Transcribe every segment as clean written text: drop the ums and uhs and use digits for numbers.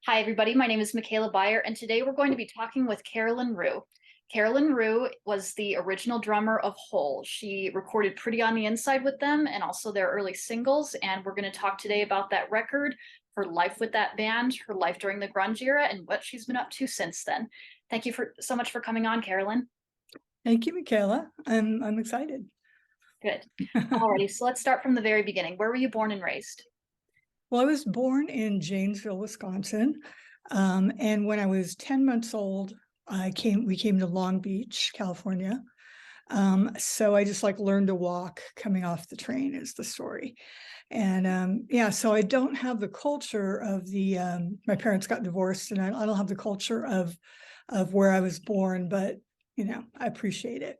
Hi, everybody. My name is Michaela Beyer, and today we're going to be talking with Carolyn Rue. Carolyn Rue was the original drummer of Hole. She recorded Pretty on the Inside with them and also their early singles, and we're going to talk today about that record, her life with that band, her life during the grunge era, and what she's been up to since then. Thank you so much for coming on, Carolyn. Thank you, Michaela. I'm excited. Good. Alrighty, so let's start from the very beginning. Where were you born and raised? Well, I was born in Janesville, Wisconsin. And when I was 10 months old, we came to Long Beach, California. So I just learned to walk coming off the train is the story. And yeah, so I don't have the culture of my parents got divorced, and I don't have the culture of where I was born, but I appreciate it.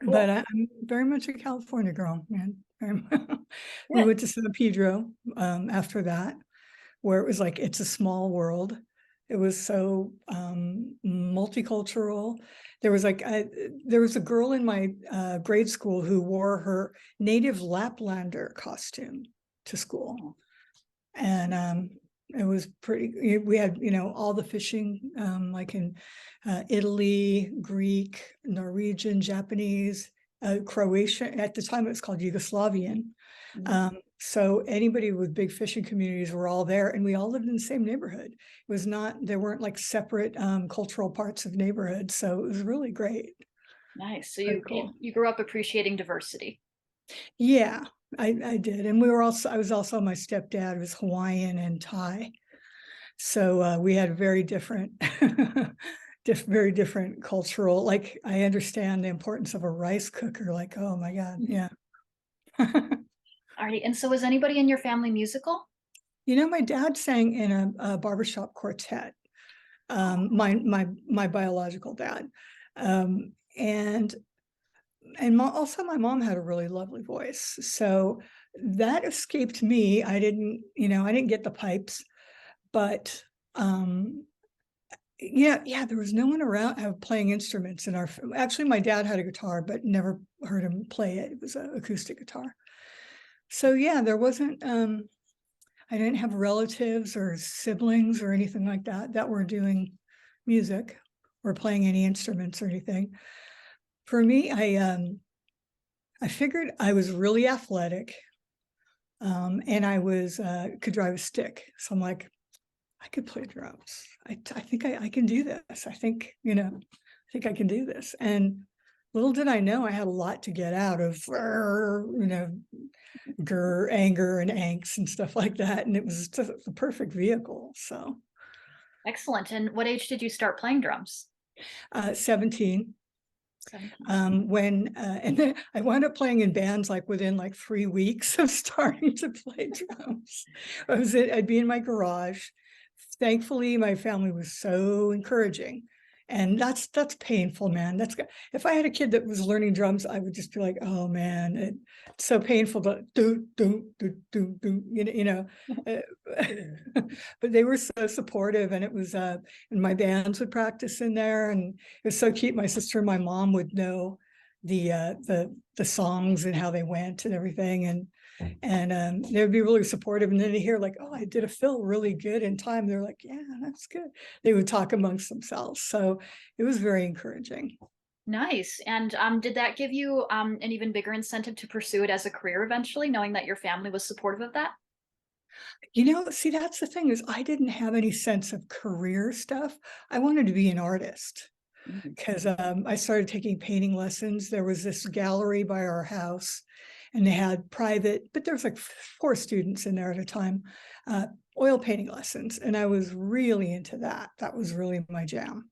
Cool. But I'm very much a California girl, man. We Good. went to San Pedro after that, where it was like it's a small world. It was so multicultural. There was a girl in my grade school who wore her native Laplander costume to school, and it was pretty. We had all the fishing like in Italy, Greek, Norwegian, Japanese, Croatian. At the time, it was called Yugoslavian. So anybody with big fishing communities were all there, and we all lived in the same neighborhood. It was not, there weren't like separate cultural parts of neighborhoods. So it was really great. Nice. So Cool. you grew up appreciating diversity. Yeah, I did. And I was also, my stepdad was Hawaiian and Thai. So we had very different, very different cultural, like I understand the importance of a rice cooker. Like, oh my God, yeah. Alrighty. And so was anybody in your family musical? My dad sang in a barbershop quartet. My biological dad, and also my mom had a really lovely voice. So that escaped me. I didn't get the pipes, but yeah, there was no one around playing instruments in our. Actually, my dad had a guitar, but never heard him play it. It was an acoustic guitar. So yeah, there wasn't. I didn't have relatives or siblings or anything like that were doing music or playing any instruments or anything. For me, I figured I was really athletic, and I could drive a stick. So I'm like, I could play drums. I think I can do this. I think I can do this. And little did I know I had a lot to get out of, anger and angst and stuff like that. And it was just the perfect vehicle. So Excellent. And what age did you start playing drums? 17. 17. And then I wound up playing in bands like within 3 weeks of starting to play drums. I'd be in my garage. Thankfully, my family was so encouraging. And that's painful, man. If I had a kid that was learning drums, I would just be like, oh man, it's so painful to do. But they were so supportive, and it was and my bands would practice in there, and it was so cute. My sister and my mom would know the songs and how they went and everything, and they would be really supportive. And then to hear oh, I did a fill really good in time, they're like, yeah, that's good. They would talk amongst themselves, so it was very encouraging. Nice. And did that give you an even bigger incentive to pursue it as a career eventually, knowing that your family was supportive of that? See, that's the thing, is I didn't have any sense of career stuff. I wanted to be an artist because I started taking painting lessons. There was this gallery by our house, and they had private, but there was 4 students in there at a time, oil painting lessons. And I was really into that. That was really my jam.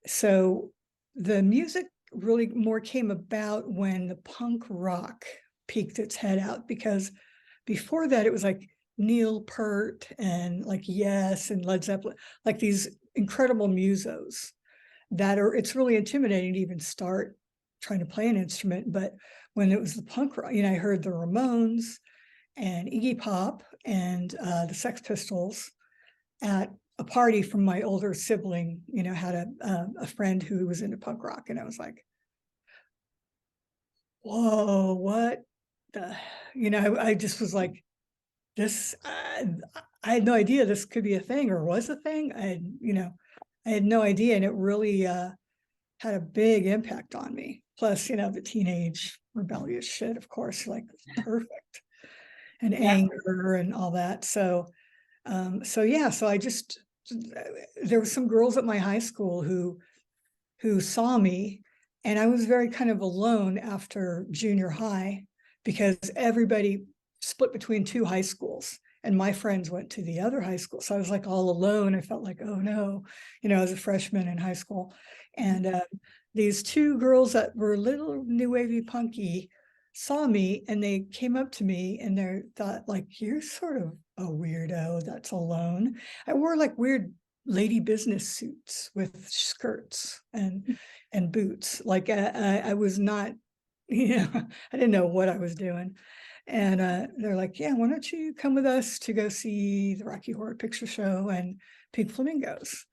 So the music really more came about when the punk rock peeked its head out, because before that it was Neil Peart and Yes and Led Zeppelin, these incredible musos it's really intimidating to even start trying to play an instrument. But when it was the punk rock, I heard the Ramones and Iggy Pop and the Sex Pistols at a party from my older sibling. Had a friend who was into punk rock, and I was like, whoa, what the, I just was like, this, I had no idea this could be a thing or was a thing. I had no idea. And it really had a big impact on me. Plus, the teenage rebellious shit, of course, like perfect. And Yeah. anger and all that. So yeah, so I just, there were some girls at my high school who saw me, and I was very kind of alone after junior high because everybody split between two high schools and my friends went to the other high school. So I was like all alone. I felt like, oh no, as a freshman in high school. And these two girls that were a little new wavy punky saw me and they came up to me and they thought like, you're sort of a weirdo that's alone. I wore like weird lady business suits with skirts and boots. Like I was not, I didn't know what I was doing. And they're like, yeah, why don't you come with us to go see the Rocky Horror Picture Show and Pink Flamingos?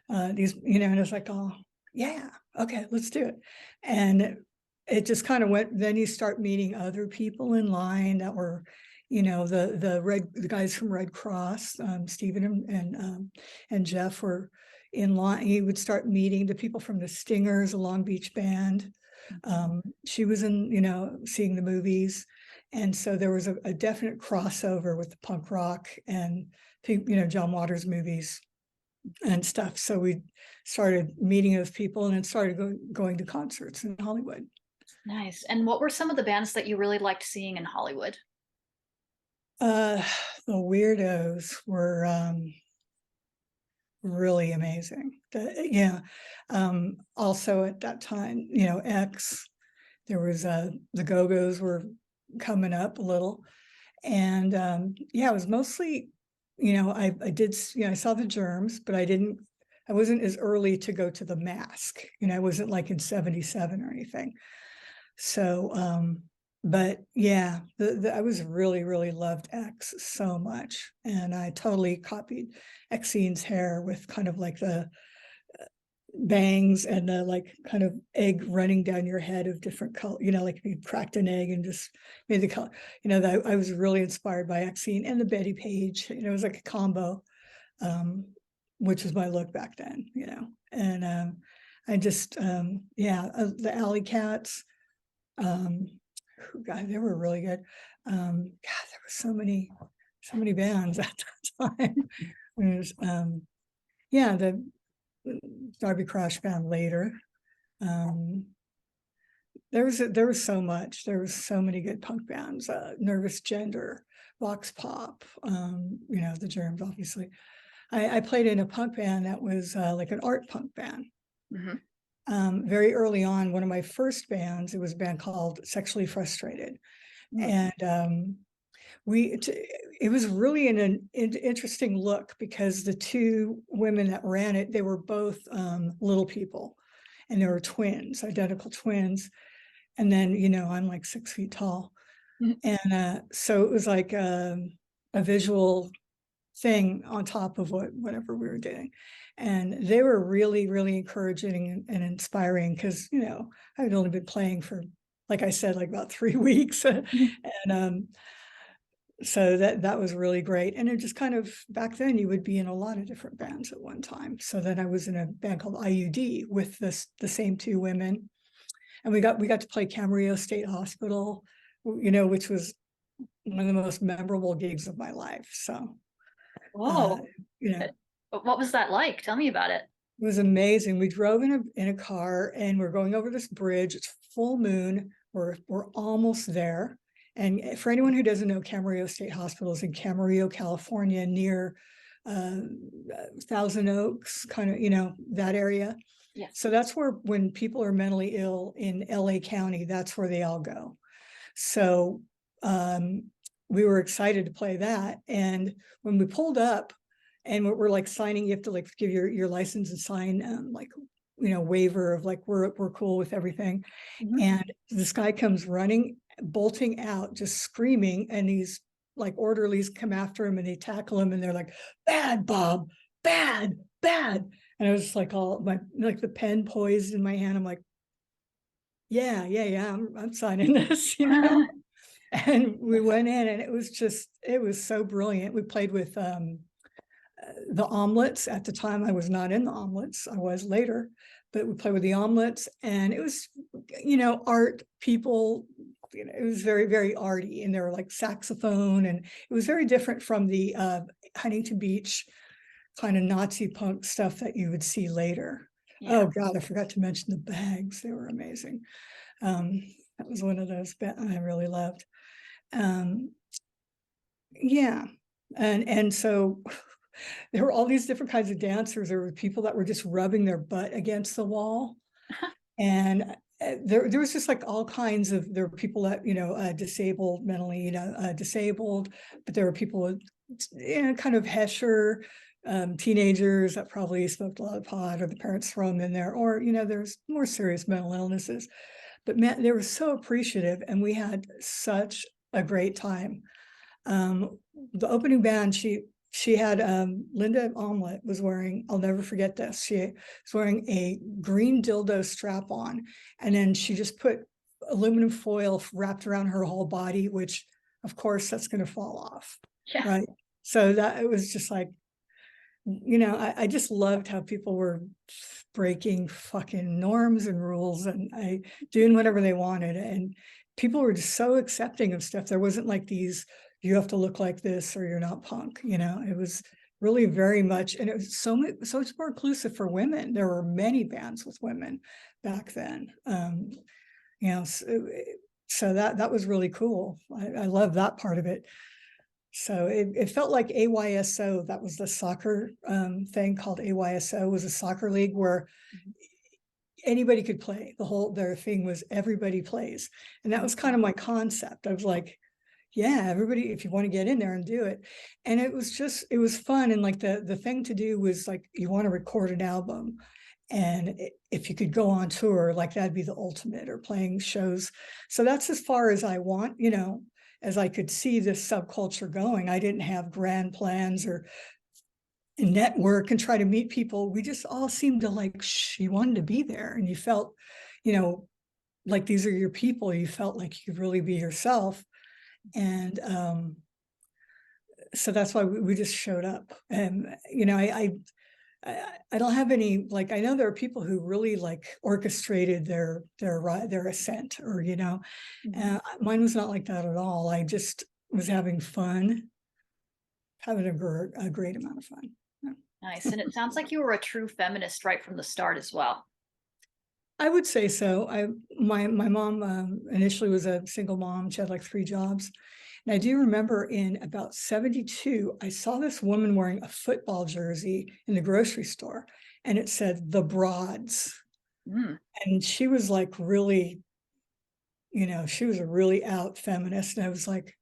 These, and it's like, oh yeah, okay, let's do it. And it just kind of went, then you start meeting other people in line that were, the guys from Red Cross, Stephen and Jeff were in line. He would start meeting the people from the Stingers, a Long Beach band. She was in, seeing the movies. And so there was a definite crossover with the punk rock and, John Waters movies and stuff. So we started meeting those people and then started going to concerts in Hollywood. Nice. And what were some of the bands that you really liked seeing in Hollywood? The Weirdos were really amazing. Also at that time, X, there was the Go-Go's were coming up a little. And it was mostly, I did, I saw the Germs, but I wasn't as early to go to the Mask. I wasn't like in 77 or anything. So, but yeah, I was really loved X so much. And I totally copied Exine's hair with kind of like the bangs and the like kind of egg running down your head of different color, like if you cracked an egg and just made the color, that I was really inspired by Exine and the Betty Page, it was like a combo, which was my look back then, and I just, the Alley Cats, God, they were really good. God, there were so many bands at that time. It was, the Darby Crash Band later. There was so much. There was so many good punk bands. Nervous Gender, Vox Pop. The Germs, obviously. I played in a punk band that was like an art punk band. Mm-hmm. Very early on, one of my first bands, it was a band called Sexually Frustrated, and it was really an interesting look because the two women that ran it, they were both little people, and they were twins, identical twins. And then, I'm like 6 feet tall. And so it was like a visual thing on top of whatever we were doing. And they were really, really encouraging and inspiring because, I had only been playing for, like I said, like about 3 weeks. And so that was really great. And it just kind of, back then you would be in a lot of different bands at one time. So then I was in a band called IUD with the same two women. And we got to play Camarillo State Hospital, which was one of the most memorable gigs of my life. So, Whoa. it What was that like? Tell me about it. was amazing. We drove in a car and we're going over this bridge. It's full moon. We're almost there. And for anyone who doesn't know, Camarillo State Hospital is in Camarillo, California, near Thousand Oaks, kind of, that area. Yeah. So that's where, when people are mentally ill in LA County, that's where they all go. So we were excited to play that. And when we pulled up and we're like signing, you have to like give your license and sign like, waiver of like, we're cool with everything. And this guy comes running, bolting out, just screaming. And these like orderlies come after him and they tackle him and they're like, bad, Bob, bad. And I was just like like the pen poised in my hand. I'm like, yeah, I'm signing this, And we went in, and it was so brilliant. We played with the omelets. At the time, I was not in the omelets. I was later, but we played with the omelets, and it was, art people. It was very, very arty, and there were like saxophone, and it was very different from the Huntington Beach kind of Nazi punk stuff that you would see later. Yeah. Oh God, I forgot to mention the bags. They were amazing. That was one of those I really loved. Yeah. And so there were all these different kinds of dancers. There were people that were just rubbing their butt against the wall. And there was just like all kinds of, there were people that, disabled, mentally, disabled, but there were people with, kind of Hesher, teenagers that probably smoked a lot of pot, or the parents throw them in there, or, there's more serious mental illnesses. But man, they were so appreciative, and we had such a great time. The opening band, she had Linda Omelette was wearing, I'll never forget this, she was wearing a green dildo strap on, and then she just put aluminum foil wrapped around her whole body, which of course that's going to fall off. Yeah. Right. So that it was just like, I just loved how people were breaking fucking norms and rules, and doing whatever they wanted. And people were just so accepting of stuff. There wasn't like these, you have to look like this or you're not punk, it was really very much, and it was so much more inclusive for women. There were many bands with women back then. So that was really cool. I love that part of it. So it felt like AYSO, that was the soccer thing called AYSO, was a soccer league where anybody could play. Their thing was everybody plays. And that was kind of my concept. I was like, yeah, everybody, if you want to get in there and do it. And it was fun. And like the thing to do was like, you want to record an album. And if you could go on tour, like that'd be the ultimate, or playing shows. So that's as far as I want, as I could see this subculture going. I didn't have grand plans or network and try to meet people. We just all seemed to like, you wanted to be there, and you felt, like these are your people. You felt like you could really be yourself. And so that's why we just showed up. And, I don't have any, like, I know there are people who really like orchestrated their ascent, or, mine was not like that at all. I just was having fun, having a great amount of fun. Yeah. Nice. And it sounds like you were a true feminist right from the start as well. I would say so. My mom initially was a single mom. She had like 3 jobs. And I do remember in about 72, I saw this woman wearing a football jersey in the grocery store, and it said "The Broads." And she was like really, she was a really out feminist. And I was like,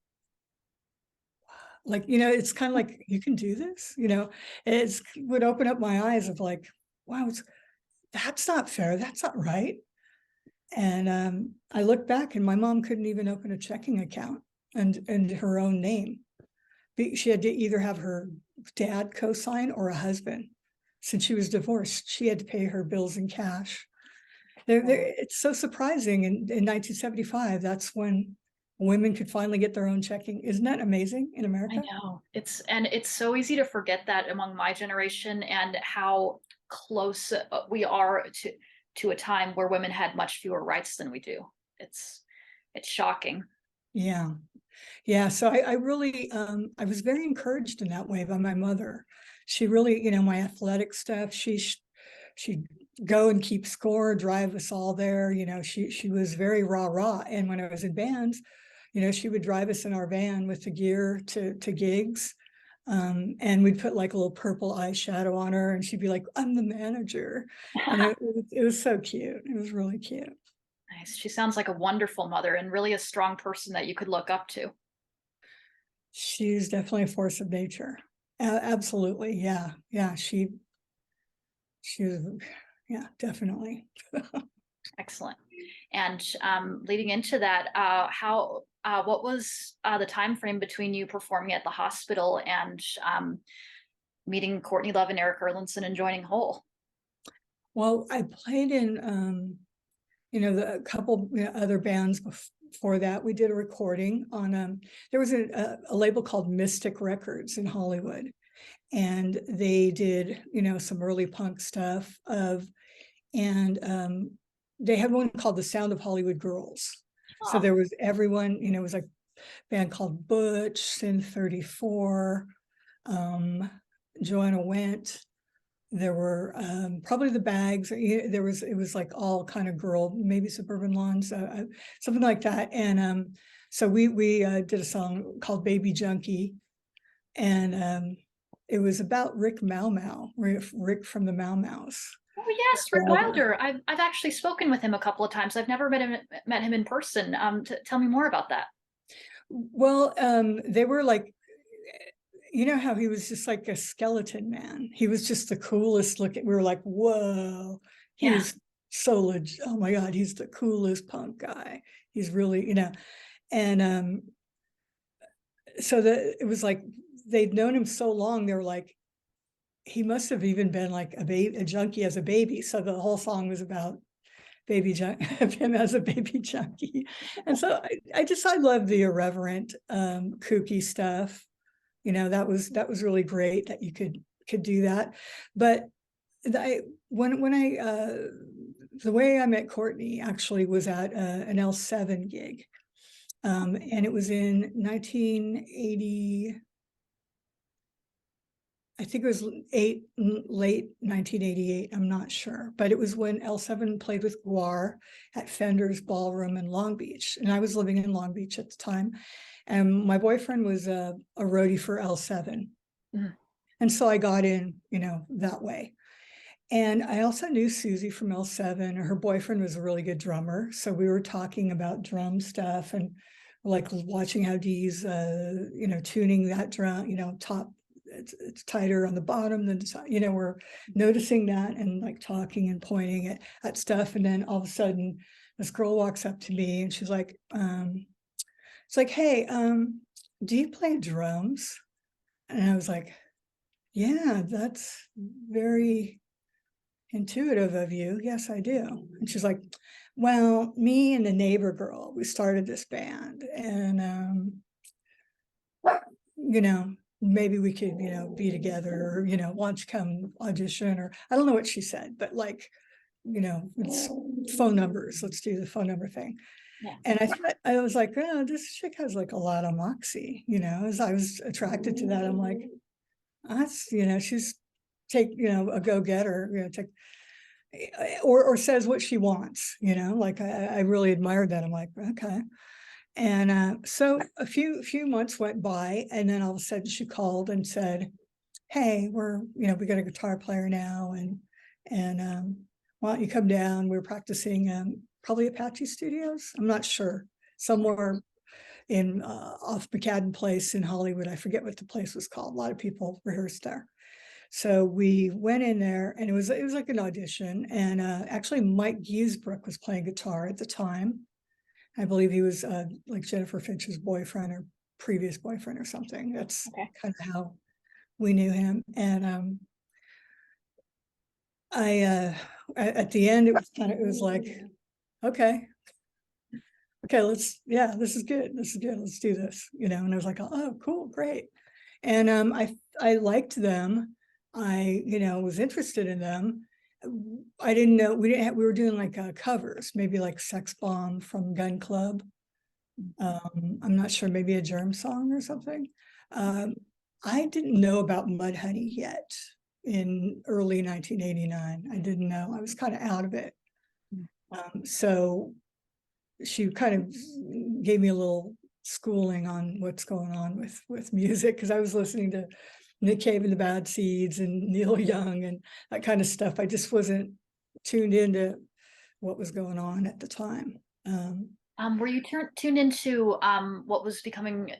it's kind of like, you can do this, it would open up my eyes of like, wow, that's not fair. That's not right. And I look back, and my mom couldn't even open a checking account and her own name. She had to either have her dad co-sign or a husband. Since she was divorced, she had to pay her bills in cash. It's so surprising. In 1975, that's when women could finally get their own checking. Isn't that amazing in America? I know. It's so easy to forget that among my generation, and how close we are to a time where women had much fewer rights than we do. It's shocking. Yeah. So I really, I was very encouraged in that way by my mother. She really, my athletic stuff, she'd go and keep score, drive us all there. She was very rah. And when I was in bands, she would drive us in our van with the gear to gigs. And we'd put like a little purple eyeshadow on her, and she'd be like, "I'm the manager." And it was so cute. It was really cute. Nice. She sounds like a wonderful mother, and really a strong person that you could look up to. She's definitely a force of nature. Absolutely. Yeah. She was, yeah, definitely. Excellent. And leading into that, what was the time frame between you performing at the hospital and meeting Courtney Love and Eric Erlandson and joining Hole? Well, I played in, a couple other bands for that, we did a recording on, there was a label called Mystic Records in Hollywood. And they did, some early punk stuff and they had one called The Sound of Hollywood Girls. So there was everyone, it was like a band called Butch, Sin 34, Joanna Went. There were probably the Bags. It was like all kind of girl, maybe Suburban Lawns, something like that. And so we did a song called Baby Junkie, and it was about Rick Rick from the Mau Maus. Oh yes, Rick Wilder. I've actually spoken with him a couple of times. I've never met him in person. Tell me more about that. Well, they were like, how he was just like a skeleton man. He was just the coolest looking. We were like, whoa, he's so legit. Oh my God, he's the coolest punk guy. He's really, and so it was like they'd known him so long. They were like, he must have even been like a junkie as a baby. So the whole song was about him as a baby junkie. And so I love the irreverent, kooky stuff. That was really great that you could do that. But when I the way I met Courtney actually was at an L7 gig, and it was in 1980. I think it was late 1988. I'm not sure, but it was when L7 played with Guar at Fender's Ballroom in Long Beach, and I was living in Long Beach at the time. And my boyfriend was a roadie for L7. Mm. And so I got in, that way. And I also knew Susie from L7. Her boyfriend was a really good drummer. So we were talking about drum stuff and like watching how Dee's, tuning that drum, top, it's tighter on the bottom than, we're noticing that and like talking and pointing at stuff. And then all of a sudden this girl walks up to me and she's like, it's like, hey, do you play drums? And I was like, yeah, that's very intuitive of you. Yes, I do. And she's like, well, me and the neighbor girl, we started this band, and maybe we could, be together, or, why don't you come audition, or I don't know what she said, but like, it's phone numbers. Let's do the phone number thing. Yeah. And I was like, oh, this chick has like a lot of moxie, as I was attracted to that. I'm like, that's, she's a go-getter, or says what she wants, like I really admired that. I'm like, okay. And so a few months went by, and then all of a sudden she called and said, hey, we got a guitar player now, and why don't you come down? We're practicing probably Apache Studios. I'm not sure, somewhere in off McCadden Place in Hollywood. I forget what the place was called. A lot of people rehearsed there. So we went in there, and it was like an audition. And actually Mike Giesbrook was playing guitar at the time. I believe he was like Jennifer Finch's boyfriend or previous boyfriend or something. That's kind of how we knew him. And at the end, it was like, okay, this is good. Let's do this, and I was like, oh, cool, great. And I liked them. I, was interested in them. I didn't know, we were doing like covers, maybe like Sex Bomb from Gun Club. I'm not sure, maybe a Germ song or something. I didn't know about Mudhoney yet in early 1989. I didn't know. I was kind of out of it. So she kind of gave me a little schooling on what's going on with music, because I was listening to Nick Cave and the Bad Seeds and Neil Young and that kind of stuff. I just wasn't tuned into what was going on at the time. Were you tuned into what was becoming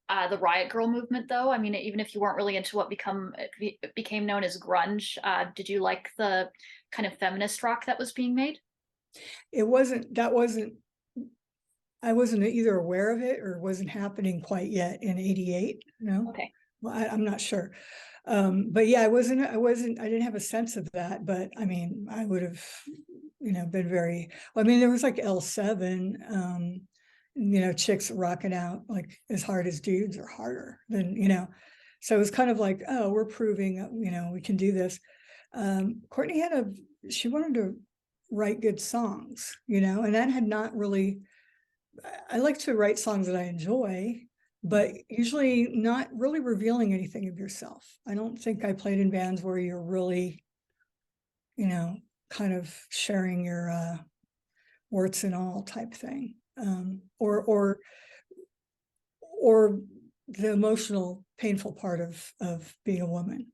the Riot Girl movement, though? I mean, even if you weren't really into what became known as grunge, did you like the kind of feminist rock that was being made? I wasn't either aware of it or wasn't happening quite yet in '88. No. Okay. Well, I'm not sure. But yeah, I didn't have a sense of that, but I mean, I would have, been very, well, I mean, there was like L7, chicks rocking out like as hard as dudes or harder than. So it was kind of like, oh, we're proving that, we can do this. Courtney she wanted to write good songs, and that had not really, I like to write songs that I enjoy, but usually not really revealing anything of yourself. I don't think I played in bands where you're really, kind of sharing your warts and all type thing, or the emotional, painful part of being a woman.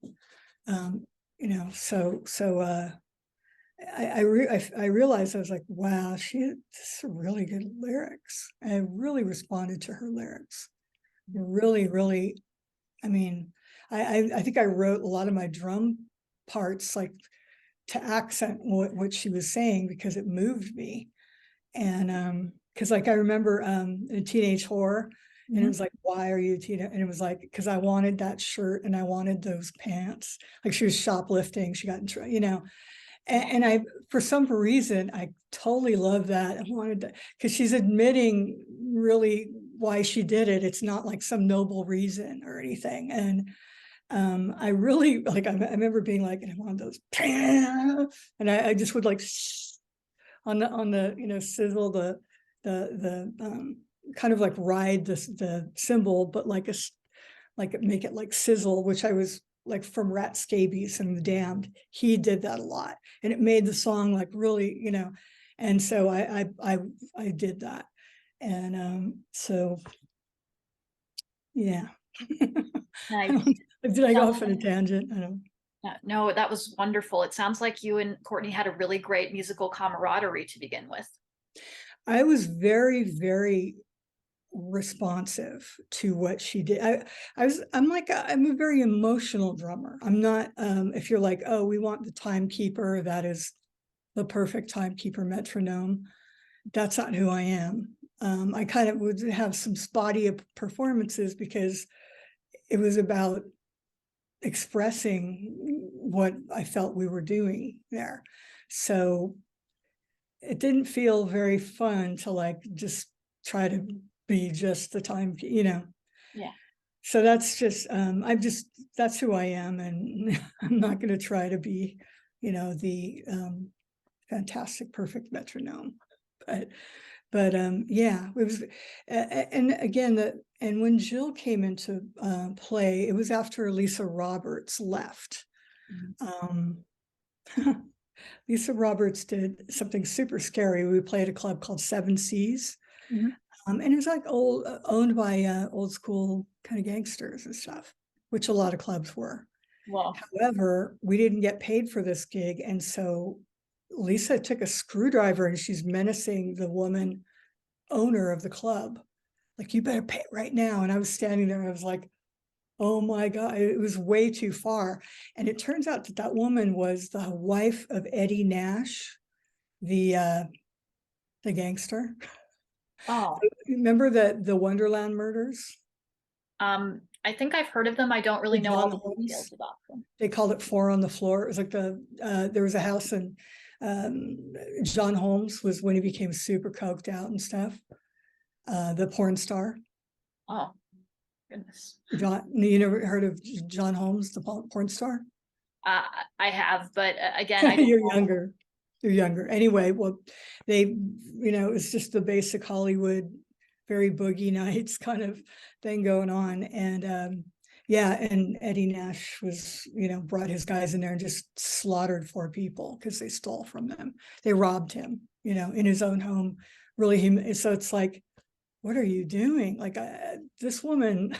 I realized, I was like, wow, this is really good lyrics. I really responded to her lyrics. Really, really. I mean, I think I wrote a lot of my drum parts like to accent what she was saying because it moved me. And because like I remember in Teenage Horror, and it was like, why are you Tina? And it was like, because I wanted that shirt and I wanted those pants. Like she was shoplifting, she got in trouble, and I, for some reason, I totally love that. I wanted to, because she's admitting really why she did it. It's not like some noble reason or anything. And I really like, I remember being like, and I wanted those pants, and I just would like on the sizzle the kind of like ride the cymbal, but like make it like sizzle, which I was like from Rat Scabies and The Damned. He did that a lot, and it made the song like really, and so I did that. And so yeah. Nice. Did I go off on a tangent? I don't. No, that was wonderful. It sounds like you and Courtney had a really great musical camaraderie to begin with. I was very, very responsive to what she did. I'm a very emotional drummer. I'm not, if you're like, oh, we want the timekeeper, that is the perfect timekeeper metronome. That's not who I am. I kind of would have some spotty performances because it was about expressing what I felt we were doing there. So it didn't feel very fun to like just try to be just the time, Yeah. So that's just that's who I am, and I'm not going to try to be, the fantastic perfect metronome. But yeah, it was, and again, and when Jill came into play, it was after Lisa Roberts left. Lisa Roberts did something super scary. We played a club called Seven Seas. And it was like owned by old school kind of gangsters and stuff, which a lot of clubs were. Well, However, we didn't get paid for this gig. And so Lisa took a screwdriver and she's menacing the woman owner of the club. Like, you better pay it right now. And I was standing there and I was like, oh my God, it was way too far. And it turns out that woman was the wife of Eddie Nash, the gangster. oh, Remember the Wonderland murders? I think I've heard of them. I don't really know all John the details Holmes. about them. They called it Four on the Floor. It was like there was a house, and John Holmes was when he became super coked out and stuff. The porn star. Oh, goodness. You never heard of John Holmes, the porn star? I have, but again, I You're younger. You're younger. Anyway, well, it's just the basic Hollywood, very boogie nights kind of thing going on. And yeah, and Eddie Nash was, brought his guys in there and just slaughtered 4 people because they stole from them. They robbed him, in his own home. Really, so it's like, what are you doing? Like, this woman,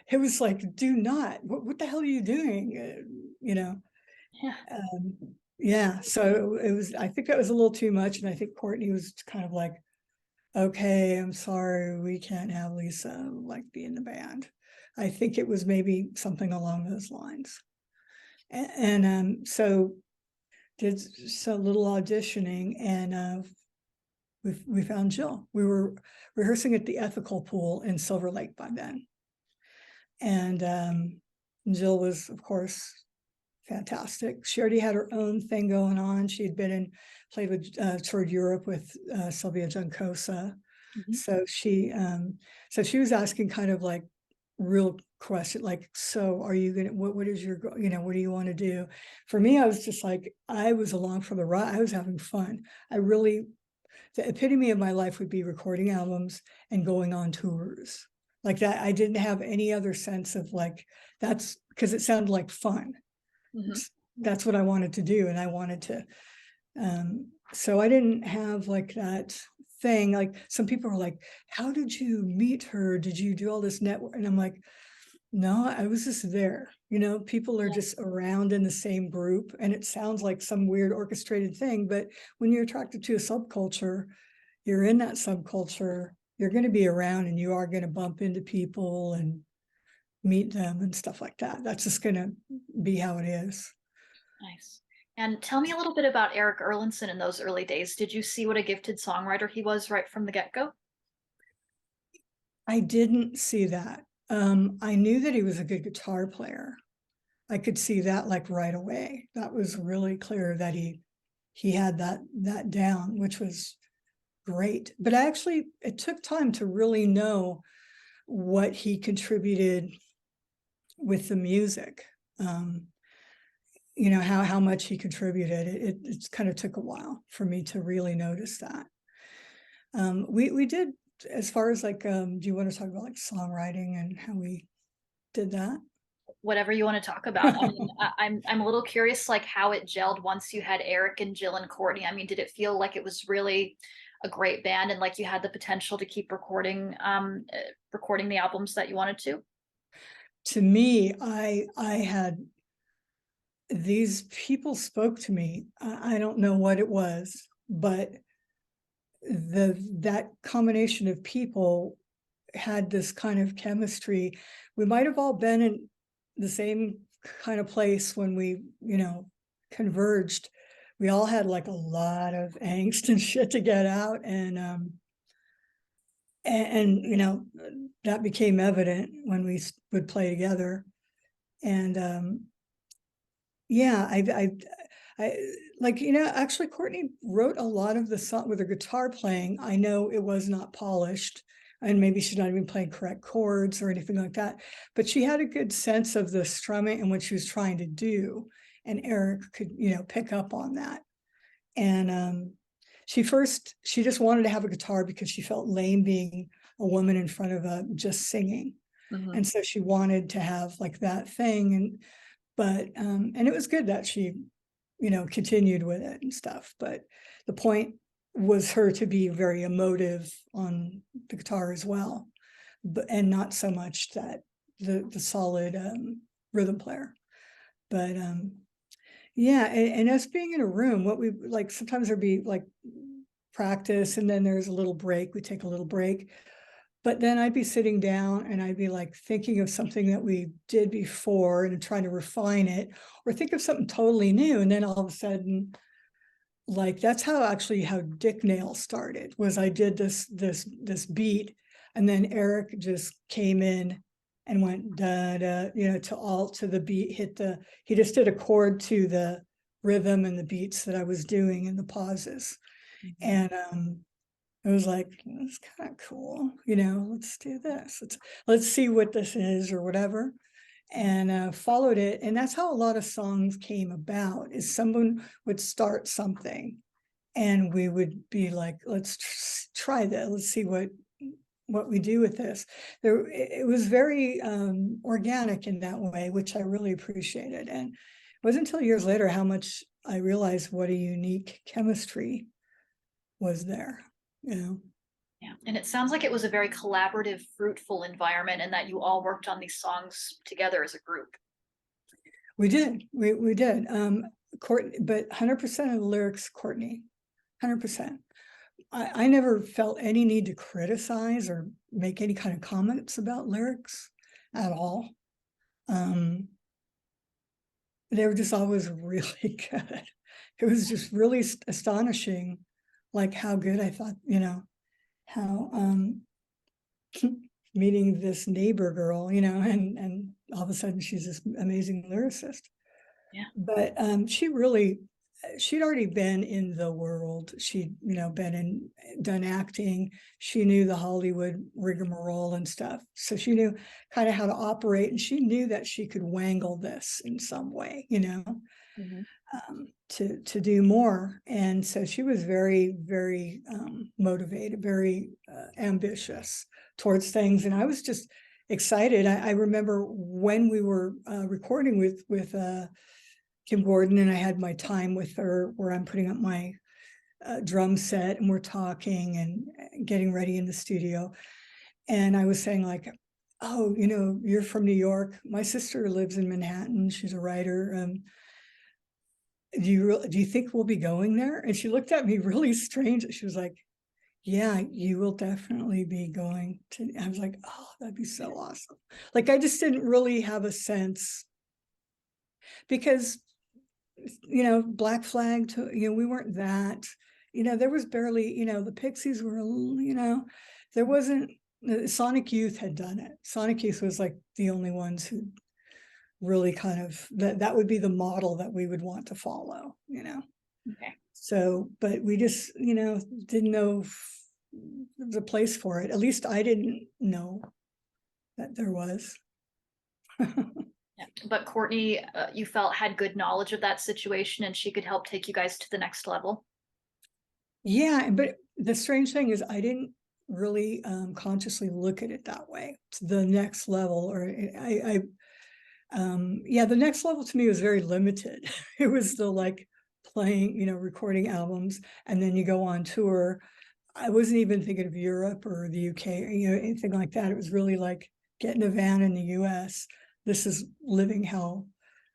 it was like, do not, what the hell are you doing? Yeah. Yeah, so it was, I think that was a little too much. And I think Courtney was kind of like, okay, I'm sorry, we can't have Lisa like be in the band. I think it was maybe something along those lines. And so did so little auditioning, and we found Jill. We were rehearsing at the Ethical Pool in Silver Lake by then. And Jill was, of course, fantastic. She already had her own thing going on. She had played with toured Europe with Sylvia Juncosa. Mhm. So she was asking kind of like real question, like, so are you gonna, what is your, what do you want to do? For me, I was just like, I was along for the ride. I was having fun. The epitome of my life would be recording albums and going on tours like that. I didn't have any other sense of like, that's because it sounded like fun. Mhm. That's what I wanted to do. And I wanted to, so I didn't have like that thing. Like some people were like, how did you meet her? Did you do all this network? And I'm like, no, I was just there. People are Yeah. just around in the same group. And it sounds like some weird orchestrated thing, but when you're attracted to a subculture, you're in that subculture, you're going to be around and you are going to bump into people and meet them and stuff like that. That's just going to be how it is. Nice. And tell me a little bit about Eric Erlandson in those early days. Did you see what a gifted songwriter he was right from the get-go? I didn't see that. I knew that he was a good guitar player. I could see that like right away. That was really clear that he had that down, which was great. But it took time to really know what he contributed with the music. How much he contributed. It kind of took a while for me to really notice that. We did, as far as like, do you want to talk about like songwriting and how we did that? Whatever you want to talk about. I mean, I'm a little curious, like how it gelled once you had Eric and Jill and Courtney. I mean, did it feel like it was really a great band and like you had the potential to keep recording the albums that you wanted to? To me, I had these people spoke to me. I don't know what it was, but that combination of people had this kind of chemistry. We might have all been in the same kind of place when we, converged. We all had like a lot of angst and shit to get out, and that became evident when we would play together. And yeah, I like, actually Courtney wrote a lot of the song with her guitar playing. I know it was not polished and maybe she's not even playing correct chords or anything like that, but she had a good sense of the strumming and what she was trying to do. And Eric could, pick up on that. And she just wanted to have a guitar because she felt lame being a woman in front of just singing. Mhm. And so she wanted to have like that thing. And it was good that she, continued with it and stuff. But the point was her to be very emotive on the guitar as well, and not so much that the solid rhythm player. But yeah, and us being in a room, what we like, sometimes there'd be like practice and then there's a little break. We take a little break. But then I'd be sitting down and I'd be like thinking of something that we did before and trying to refine it, or think of something totally new. And then all of a sudden, like that's how Dick Nail started, was I did this beat, and then Eric just came in and went da da, to the beat, he just did a chord to the rhythm and the beats that I was doing and the pauses. And it was like, it's kind of cool, let's do this. Let's see what this is or whatever. And followed it. And that's how a lot of songs came about, is someone would start something and we would be like, let's try that. Let's see what we do with this. It was very organic in that way, which I really appreciated. And it wasn't until years later how much I realized what a unique chemistry was there. Yeah. And it sounds like it was a very collaborative, fruitful environment and that you all worked on these songs together as a group. We did. We did. Courtney, but 100% of the lyrics, Courtney, 100%. I never felt any need to criticize or make any kind of comments about lyrics at all. They were just always really good. It was just really astonishing, like how good I thought, how meeting this neighbor girl, and all of a sudden she's this amazing lyricist. Yeah. But she really, she'd already been in the world. She'd, done acting. She knew the Hollywood rigmarole and stuff. So she knew kind of how to operate, and she knew that she could wangle this in some way, Mhm. to do more. And so she was very, very motivated, very ambitious towards things. And I was just excited. I remember when we were recording with Kim Gordon, and I had my time with her where I'm putting up my drum set and we're talking and getting ready in the studio. And I was saying like, oh, you're from New York. My sister lives in Manhattan. She's a writer. Do you think we'll be going there? And she looked at me really strange. She was like, yeah, you will definitely be going to. I was like, oh, that'd be so awesome. Like, I just didn't really have a sense because Black Flag, we weren't that, there was barely, the Pixies were, there wasn't, Sonic Youth had done it. Sonic Youth was like the only ones who really kind of, that would be the model that we would want to follow, Okay. So, but we just, didn't know if there was a place for it. At least I didn't know that there was. Yeah. But Courtney, you felt had good knowledge of that situation, and she could help take you guys to the next level. Yeah, but the strange thing is I didn't really consciously look at it that way. It's the next level, or the next level to me was very limited. It was the like playing, recording albums, and then you go on tour. I wasn't even thinking of Europe or the UK, anything like that. It was really like get in a van in the US. This is living how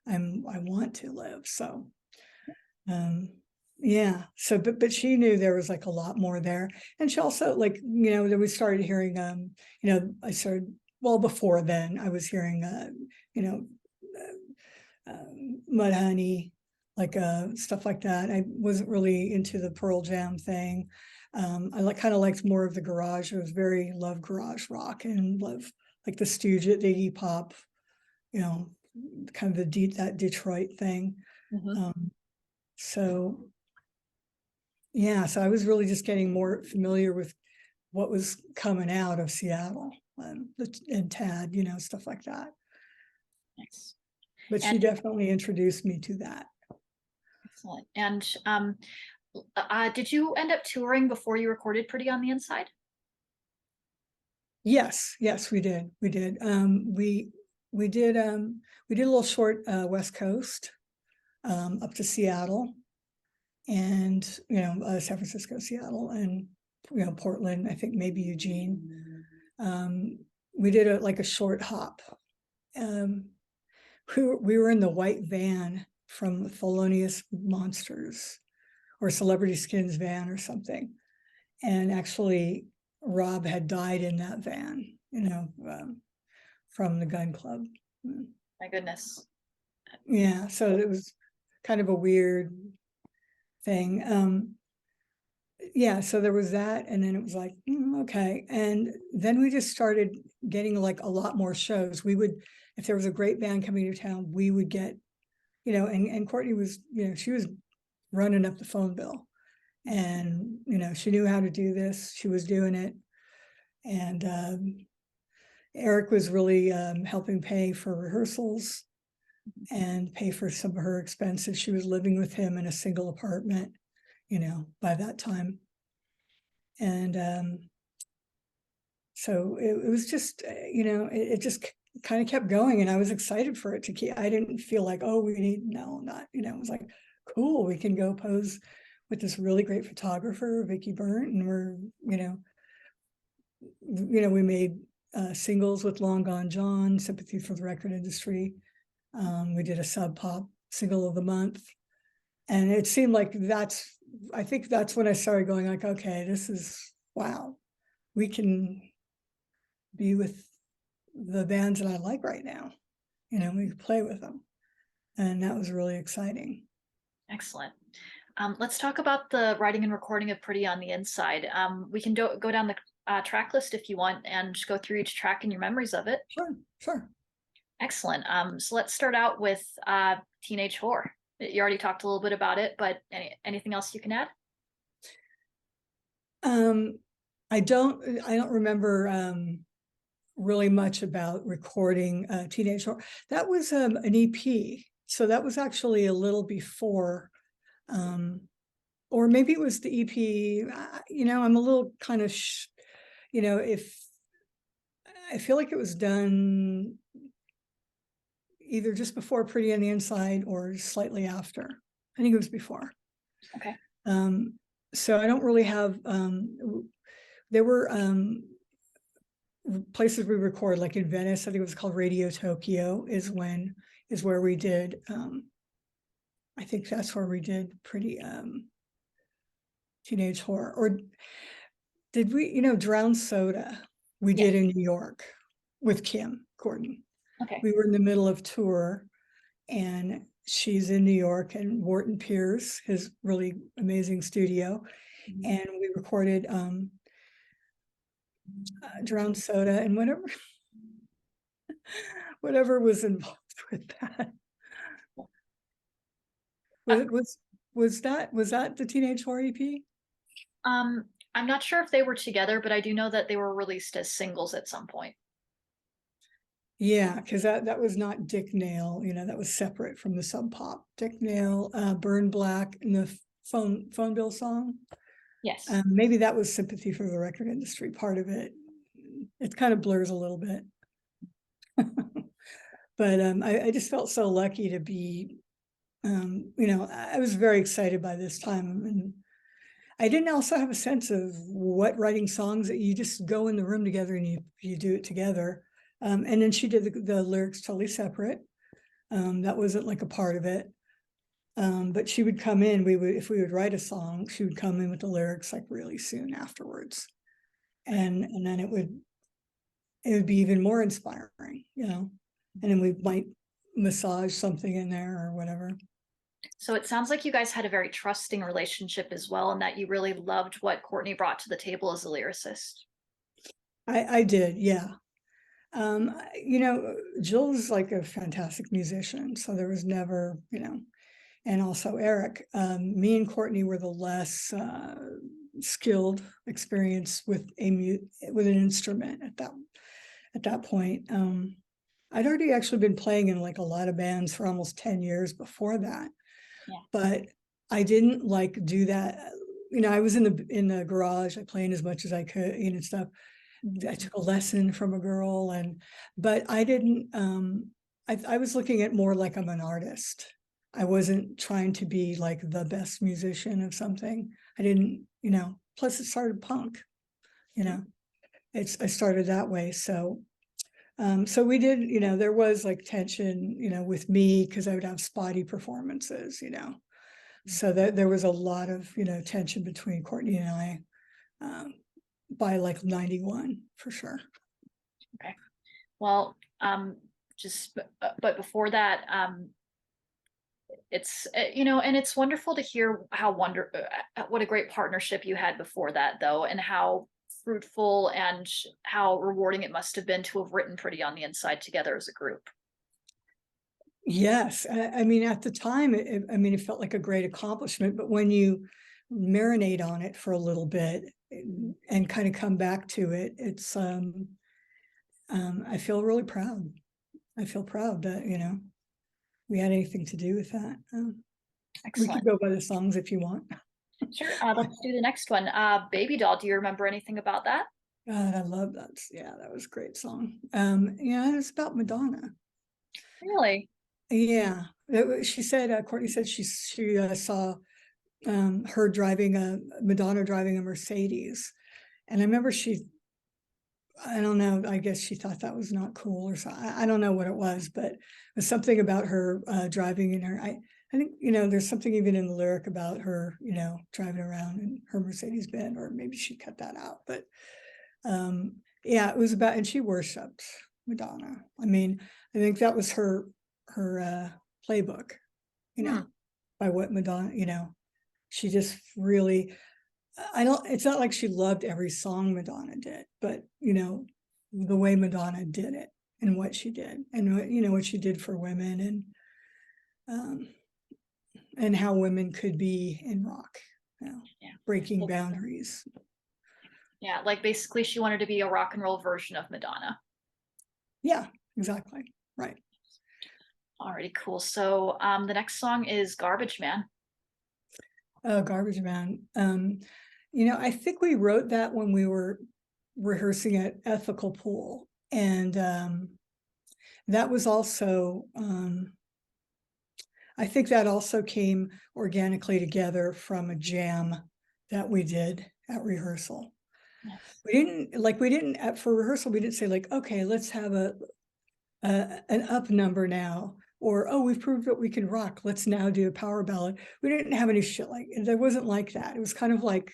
I want to live. So yeah, so but she knew there was like a lot more there. And she also like, then we started hearing I started, well, before then I was hearing Mudhoney, like stuff like that. I wasn't really into the Pearl Jam thing. I kind of liked more of the garage. I was very love garage rock and love like the Stooges, the Iggy Pop, kind of that Detroit thing. So yeah, so I was really just getting more familiar with what was coming out of Seattle and Tad, stuff like that. Nice. But she definitely introduced me to that. Excellent. And did you end up touring before you recorded Pretty on the Inside? Yes, we did. We did. We did a little short West Coast up to Seattle, and San Francisco, Seattle, and Portland, I think maybe Eugene. We did a short hop. We were in the white van from Thelonious Monsters or Celebrity Skins van or something, and actually Rob had died in that van, from the gun club. My goodness. Yeah, so it was kind of a weird thing. Yeah, so there was that, and then it was like, okay. And then we just started getting like a lot more shows. We would, if there was a great band coming to town, we would get, and Courtney was, she was running up the phone bill, and, she knew how to do this. She was doing it. And Eric was really helping pay for rehearsals and pay for some of her expenses. She was living with him in a single apartment, by that time. And so it was just, it just kind of kept going, and I was excited for it to keep. I didn't feel like, oh, we need, no, not, it was like, cool, we can go pose with this really great photographer, Vicki Burnt, and we're, we made singles with Long Gone John, Sympathy for the Record Industry. We did a Sub Pop single of the month, and it seemed like I think that's when I started going like, okay, this is, wow, we can be with the bands that I like right now, we can play with them, and that was really exciting. Excellent. Let's talk about the writing and recording of Pretty on the Inside. We can go down the track list if you want and just go through each track and your memories of it. Sure. Excellent. So let's start out with Teenage Whore. You already talked a little bit about it, but anything else you can add? I don't remember really much about recording Teenage Horror. That was an EP, so that was actually a little before, or maybe it was the EP. I'm a little kind of, if I feel like it was done either just before Pretty on the Inside or slightly after. I think it was before. Okay. So I don't really have. There were places we record, like in Venice. I think it was called Radio Tokyo. Is where we did. I think that's where we did Pretty Teenage Horror. Or did we? Drown Soda. We did in New York with Courtney. Okay. We were in the middle of tour, and she's in New York, and Wharton Pierce, his really amazing studio, and we recorded Drown Soda and whatever was involved with that. Was that the Teenage Horror EP? I'm not sure if they were together, but I do know that they were released as singles at some point. Yeah, because that was not Dick Nail, that was separate from the Sub Pop. Dick Nail, Burn Black, and the phone bill song. Yes. Maybe that was Sympathy for the Record Industry, part of it. It kind of blurs a little bit. But I just felt so lucky to be, I was very excited by this time. And I didn't also have a sense of what writing songs that you just go in the room together and you do it together. And then she did the lyrics totally separate. That wasn't like a part of it. But she would come in, if we would write a song, she would come in with the lyrics like really soon afterwards. And then it would be even more inspiring, and then we might massage something in there or whatever. So it sounds like you guys had a very trusting relationship as well, and that you really loved what Courtney brought to the table as a lyricist. I did, yeah. Jill's like a fantastic musician, so there was never, and also Eric. Me and Courtney were the less skilled, experienced with an instrument at that point. I'd already actually been playing in like a lot of bands for almost 10 years before that. Yeah. But I didn't like do that. I was in the garage, I played as much as I could, and stuff. I took a lesson from a girl, but I didn't, I was looking at more like I'm an artist. I wasn't trying to be like the best musician of something. I didn't, plus it started punk, I started that way. So we did, there was like tension, with me, because I would have spotty performances, so that there was a lot of, tension between Courtney and I, by like 91 for sure. Okay. Well, but before that, it's, and it's wonderful to hear what a great partnership you had before that, though, and how fruitful and how rewarding it must have been to have written Pretty on the Inside together as a group. Yes. I mean, at the time, it felt like a great accomplishment, but when you marinate on it for a little bit and kind of come back to it, it's, I feel really proud. I feel proud that, we had anything to do with that. We could go by the songs if you want. Sure. Let's do the next one. Baby Doll. Do you remember anything about that? God, I love that. Yeah, that was a great song. It's about Madonna. Really? Yeah. She said, Courtney said she saw her Madonna driving a Mercedes. And I remember I don't know, I guess she thought that was not cool or something. I don't know what it was, but it was something about her driving in her. I think, there's something even in the lyric about her, driving around in her Mercedes Benz, or maybe she cut that out. But yeah, it was about, and she worshipped Madonna. I mean, I think that was her playbook, by what Madonna, she just really, it's not like she loved every song Madonna did, but, the way Madonna did it and what she did and, what she did for women. And and how women could be in rock, Yeah. breaking Well, boundaries. yeah, like basically she wanted to be a rock and roll version of Madonna. Yeah, exactly. Right. Alrighty, cool. So the next song is Garbage Man. Oh, Garbage Man. I think we wrote that when we were rehearsing at Ethical Pool. And that was also, I think that also came organically together from a jam that we did at rehearsal. Nice. We didn't for rehearsal, we didn't say like, okay, let's have an up number now, or, oh, we've proved that we can rock, let's now do a power ballad. We didn't have any shit like, there wasn't like that. It was kind of like,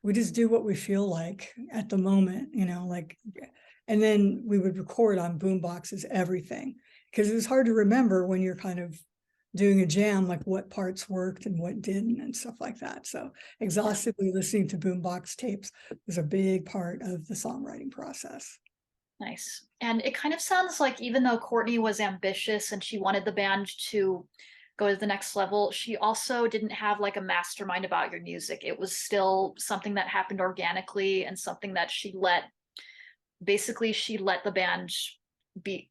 we just do what we feel like at the moment, like, and then we would record on boom boxes, everything, because it was hard to remember when you're kind of doing a jam, like what parts worked and what didn't and stuff like that. So exhaustively listening to boombox tapes was a big part of the songwriting process. Nice. And it kind of sounds like even though Courtney was ambitious and she wanted the band to go to the next level, she also didn't have like a mastermind about your music. It was still something that happened organically and something that she let the band be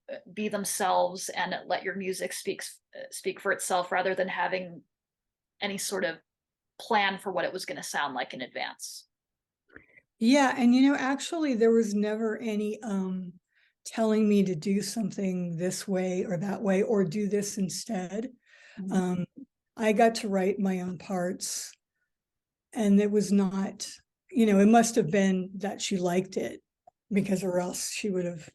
themselves and let your music speak for itself rather than having any sort of plan for what it was going to sound like in advance. Yeah, and actually there was never any telling me to do something this way or that way or do this instead. Mm-hmm. I got to write my own parts, and it was not, it must have been that she liked it, because or else she would have,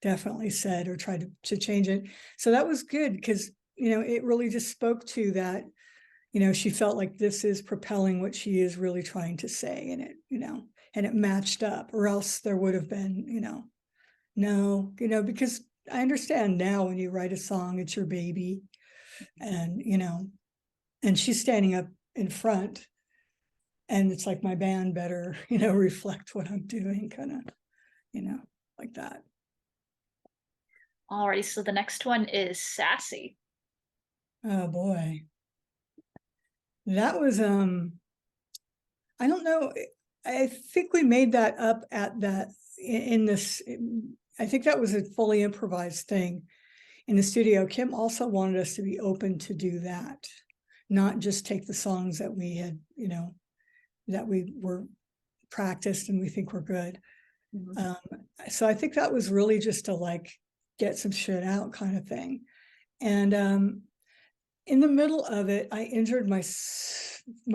definitely said or tried to change it. So that was good, because it really just spoke to that, she felt like this is propelling what she is really trying to say, and and it matched up, or else there would have been, no, because I understand now when you write a song, it's your baby, and and she's standing up in front, and it's like my band better, reflect what I'm doing, kind of, like that. Alrighty, so the next one is Sassy. Oh boy. That was I don't know. I think we made that up at that in this. I think that was a fully improvised thing in the studio. Kim also wanted us to be open to do that, not just take the songs that we had, that we were practiced and we think we're good. Mm-hmm. So I think that was really just to like get some shit out kind of thing. And in the middle of it, I injured my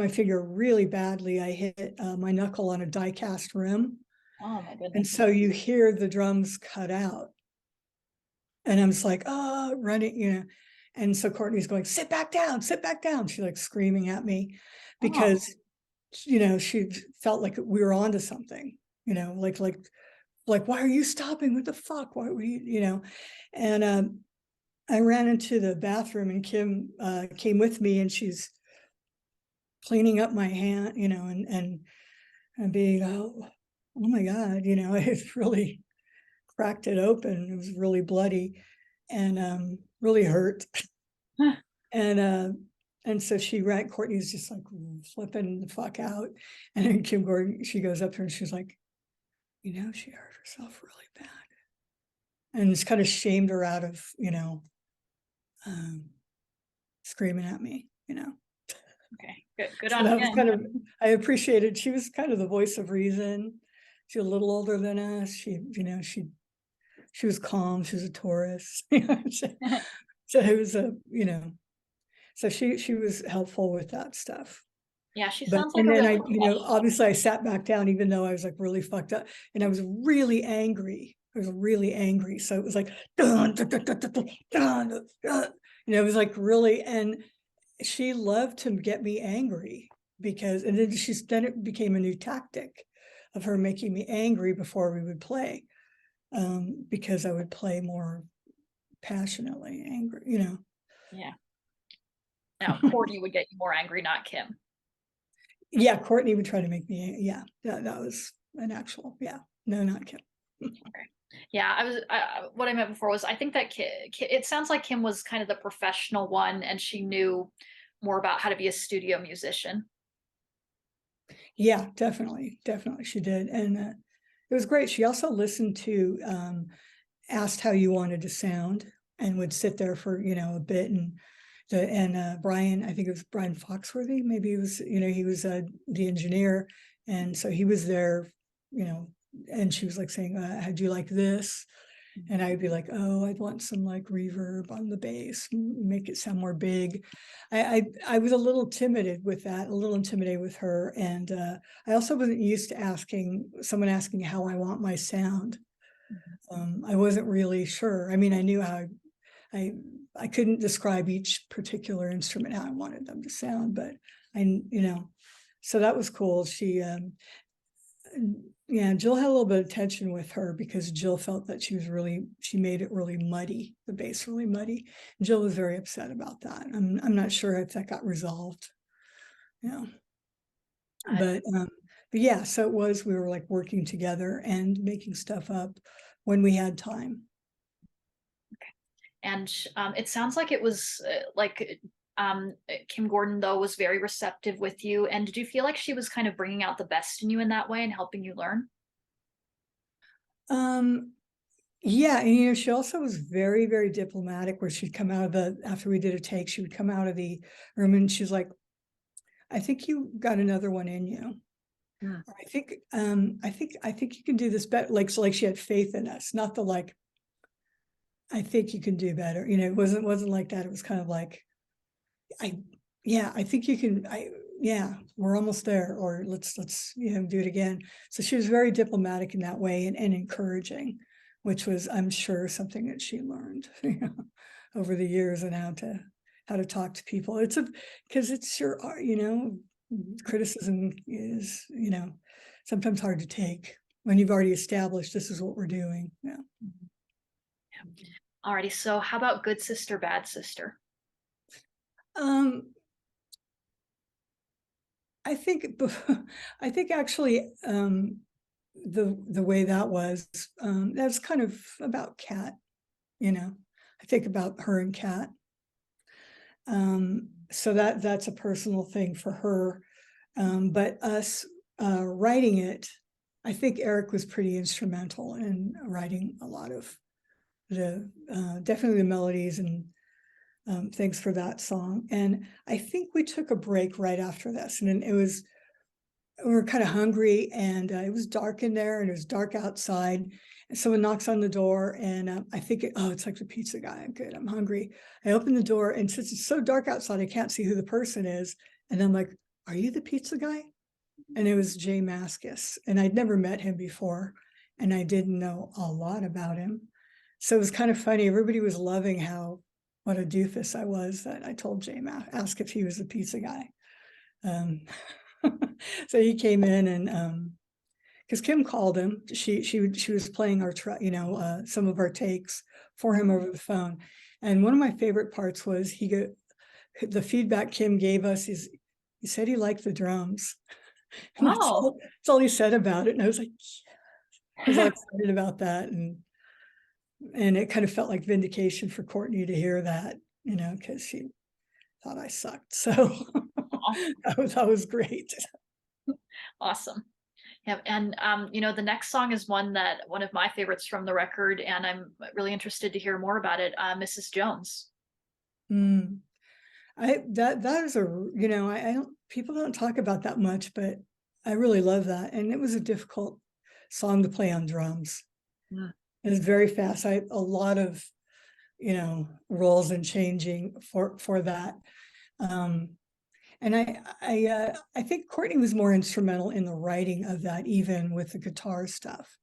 finger really badly. I hit my knuckle on a die cast rim. Oh my goodness. And so you hear the drums cut out. And I'm just like, oh, running, And so Courtney's going, sit back down, sit back down. She's like screaming at me because, she felt like we were onto something, like, why are you stopping? What the fuck? Why were you, And I ran into the bathroom, and Kim came with me, and she's cleaning up my hand, and being, oh my God, it really cracked it open. It was really bloody and really hurt. And so Courtney's just like flipping the fuck out. And then Kim Gordon, she goes up to her and she's like, she hurt herself really bad. And it's kind of shamed her out of, screaming at me, Okay, good So on that was Kim. kind of, I appreciated, she was kind of the voice of reason. She's a little older than us. She was calm. She was a Taurus. So it was so she was helpful with that stuff. Yeah, she But, sounds like and a then real I, professional. obviously I sat back down, even though I was like really fucked up, and I was really angry. I was really angry. So it was like, dun, dun, dun, dun, dun, dun, dun, dun. It was like really, and she loved to get me angry because, and then it became a new tactic of her making me angry before we would play, because I would play more passionately angry, Yeah. Now Courtney would get you more angry, not Kim. Yeah, Courtney would try to make me, yeah, that was an actual, yeah, no, not Kim. Okay. Yeah, what I meant before was I think that it sounds like Kim was kind of the professional one, and she knew more about how to be a studio musician. Yeah, definitely, she did, and it was great. She also listened to, asked how you wanted to sound, and would sit there for a bit, and Brian, I think it was Brian Foxworthy, maybe it was, he was the engineer, and so he was there, and she was like saying, "How do you like this?" And I'd be like, "Oh, I'd want some like reverb on the bass, make it sound more big." I was a little intimidated with her, and I also wasn't used to someone asking how I want my sound. I wasn't really sure. I mean, I knew how I couldn't describe each particular instrument how I wanted them to sound, but so that was cool. Yeah, Jill had a little bit of tension with her because Jill felt that she made it really muddy, the bass really muddy. Jill was very upset about that. I'm not sure if that got resolved. Yeah. But yeah, so we were like working together and making stuff up when we had time. And it sounds like it was Kim Gordon, though, was very receptive with you. And did you feel like she was kind of bringing out the best in you in that way and helping you learn? Yeah, and she also was very, very diplomatic, where she'd come out of after we did a take, she would come out of the room and she's like, "I think you got another one in you. Mm. Or I think you can do this better." Like, so like she had faith in us, not the like, "I think you can do better." It wasn't like that. It was kind of like, I think you can, we're almost there, or let's do it again. So she was very diplomatic in that way, and encouraging, which was, I'm sure, something that she learned over the years, and how to talk to people. Because it's your criticism is sometimes hard to take when you've already established this is what we're doing. Yeah. Alrighty, so how about Good Sister, Bad Sister? I think I think actually the way that was, that's kind of about Kat. I think about her and Kat. So that's a personal thing for her. But us writing it, I think Eric was pretty instrumental in writing a lot of the definitely the melodies and things for that song. And I think we took a break right after this, and we were kind of hungry, and it was dark in there, and it was dark outside. And someone knocks on the door, and I think, it's like the pizza guy. Good, I'm hungry. I open the door, and since it's so dark outside, I can't see who the person is. And I'm like, "Are you the pizza guy?" And it was Jay Mascis, and I'd never met him before, and I didn't know a lot about him. So it was kind of funny. Everybody was loving what a doofus I was that I told Jay, ask if he was the pizza guy. So he came in, and because Kim called him, she was playing our some of our takes for him over the phone. And one of my favorite parts was the feedback Kim gave us is he said he liked the drums. And that's all he said about it. And I was like, yeah. I was all excited about that. And it kind of felt like vindication for Courtney to hear that, because she thought I sucked. So that was great. Awesome. Yeah, and the next song is one of my favorites from the record, and I'm really interested to hear more about it. Mrs. Jones. That is I don't, people don't talk about that much, but I really love that. And it was a difficult song to play on drums. Yeah. It was very fast. A lot of, rolls and changing for that. And I think Courtney was more instrumental in the writing of that, even with the guitar stuff.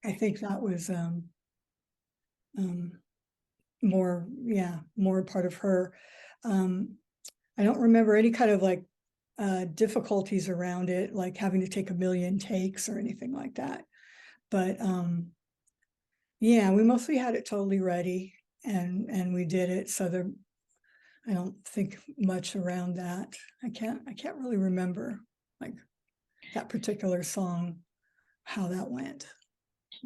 I think that was more part of her. I don't remember any kind of like difficulties around it, like having to take a million takes or anything like that. But yeah, we mostly had it totally ready, and we did it. So I don't think much around that. I can't really remember like that particular song, how that went.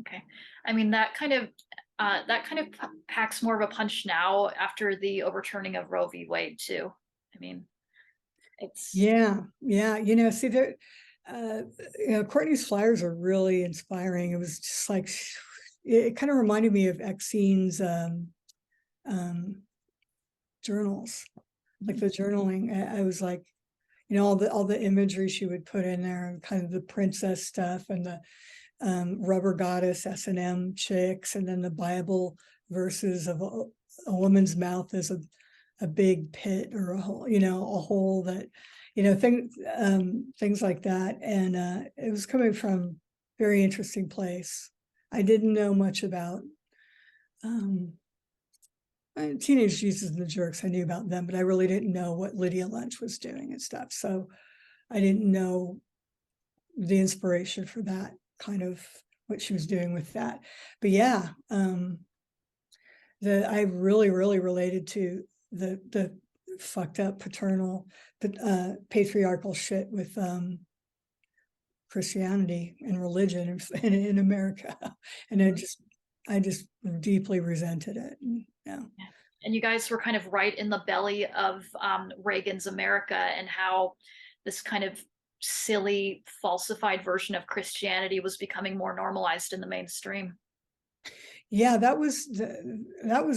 Okay. I mean, that kind of packs more of a punch now after the overturning of Roe v. Wade too. I mean, It's Yeah, yeah. See, there, Courtney's flyers are really inspiring. It was just like it kind of reminded me of Exene's um, journals, like the journaling. I was like, all the imagery she would put in there, and kind of the princess stuff, and the rubber goddess S&M chicks, and then the Bible verses of a woman's mouth is a big pit or a hole, a hole that, things like that. And it was coming from very interesting place. I didn't know much about Teenage Jesus and the Jerks. I knew about them, but I really didn't know what Lydia Lunch was doing and stuff. So I didn't know the inspiration for that kind of what she was doing with that. But yeah, I really related to the fucked up paternal, patriarchal shit with Christianity and religion in America, and I just deeply resented it. Yeah. and you guys were kind of right in the belly of Reagan's America, and how this kind of silly, falsified version of Christianity was becoming more normalized in the mainstream. Yeah, that was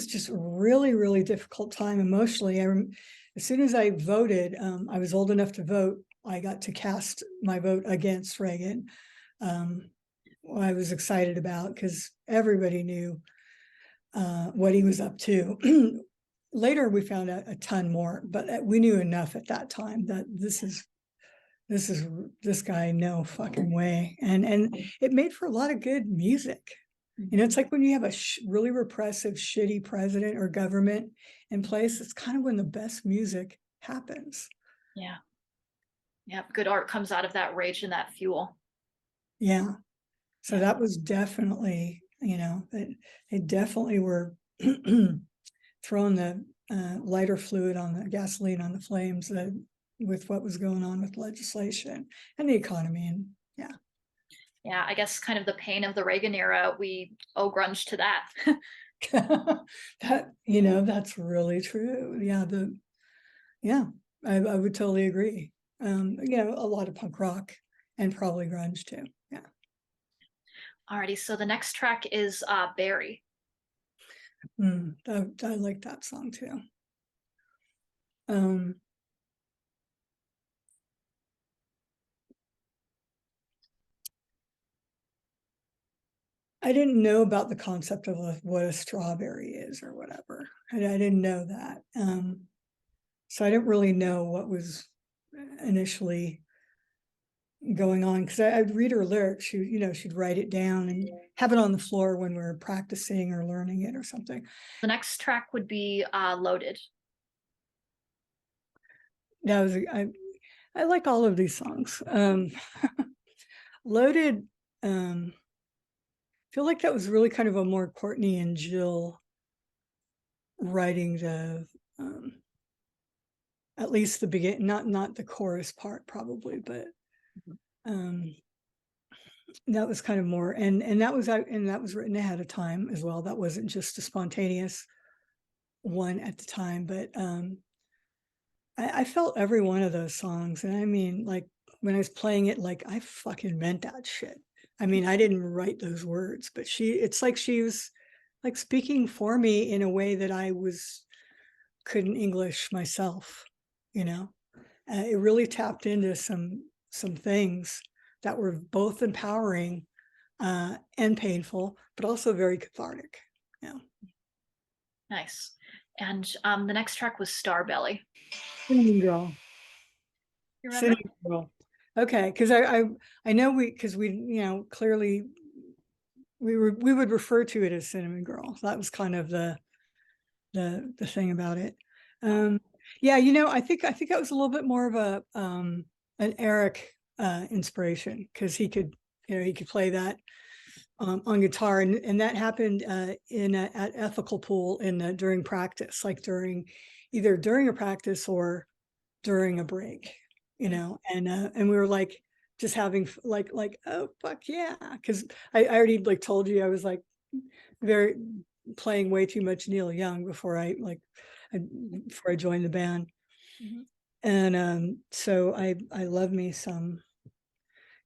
just a really difficult time emotionally. As soon as I voted, I was old enough to vote. I got to cast my vote against Reagan. I was excited about, because everybody knew what he was up to. Later, we found out a ton more, but we knew enough at that time that this guy, no fucking way. And it made for a lot of good music. It's like when you have a really repressive, shitty president or government in place, it's kind of when the best music happens. Yeah. Yeah. Good art comes out of that rage and that fuel. Yeah. So that was definitely, they definitely were throwing the lighter fluid on the gasoline on the flames with what was going on with legislation and the economy. And yeah. Yeah, I guess kind of the pain of the Reagan era, we owe grunge to that. That's really true. Yeah, I would totally agree. A lot of punk rock and probably grunge too. Yeah. Alrighty, so the next track is Barry. I like that song too. I didn't know about the concept of what a strawberry is or whatever. I didn't know that. So I didn't really know what was initially going on, because I'd read her lyrics. She'd write it down and have it on the floor when we were practicing or learning it or something. The next track would be Loaded. That was I like all of these songs. Loaded, feel like that was really kind of a more Courtney and Jill writing the at least the beginning, not the chorus part probably, but that was kind of more, and that was written ahead of time as well. That wasn't just a spontaneous one at the time, but I felt every one of those songs. And I mean, like when I was playing it, like I fucking meant that shit. I mean, I didn't write those words, but it's like she was like speaking for me in a way that I couldn't English myself. It really tapped into some things that were both empowering and painful, but also very cathartic. Yeah. Nice. And the next track was Starbelly. Cinnamon Girl. You remember? Cinnamon Girl. Okay, because I know because we clearly we would refer to it as Cinnamon Girl. That was kind of the thing about it. Yeah, I think that was a little bit more of an Eric inspiration, because he could play that on guitar, and that happened at Ethical Pool during practice, like either during a practice or during a break, and we were like just having like oh fuck yeah, because I already like told you I was like playing way too much Neil Young before I joined the band. And so I love me some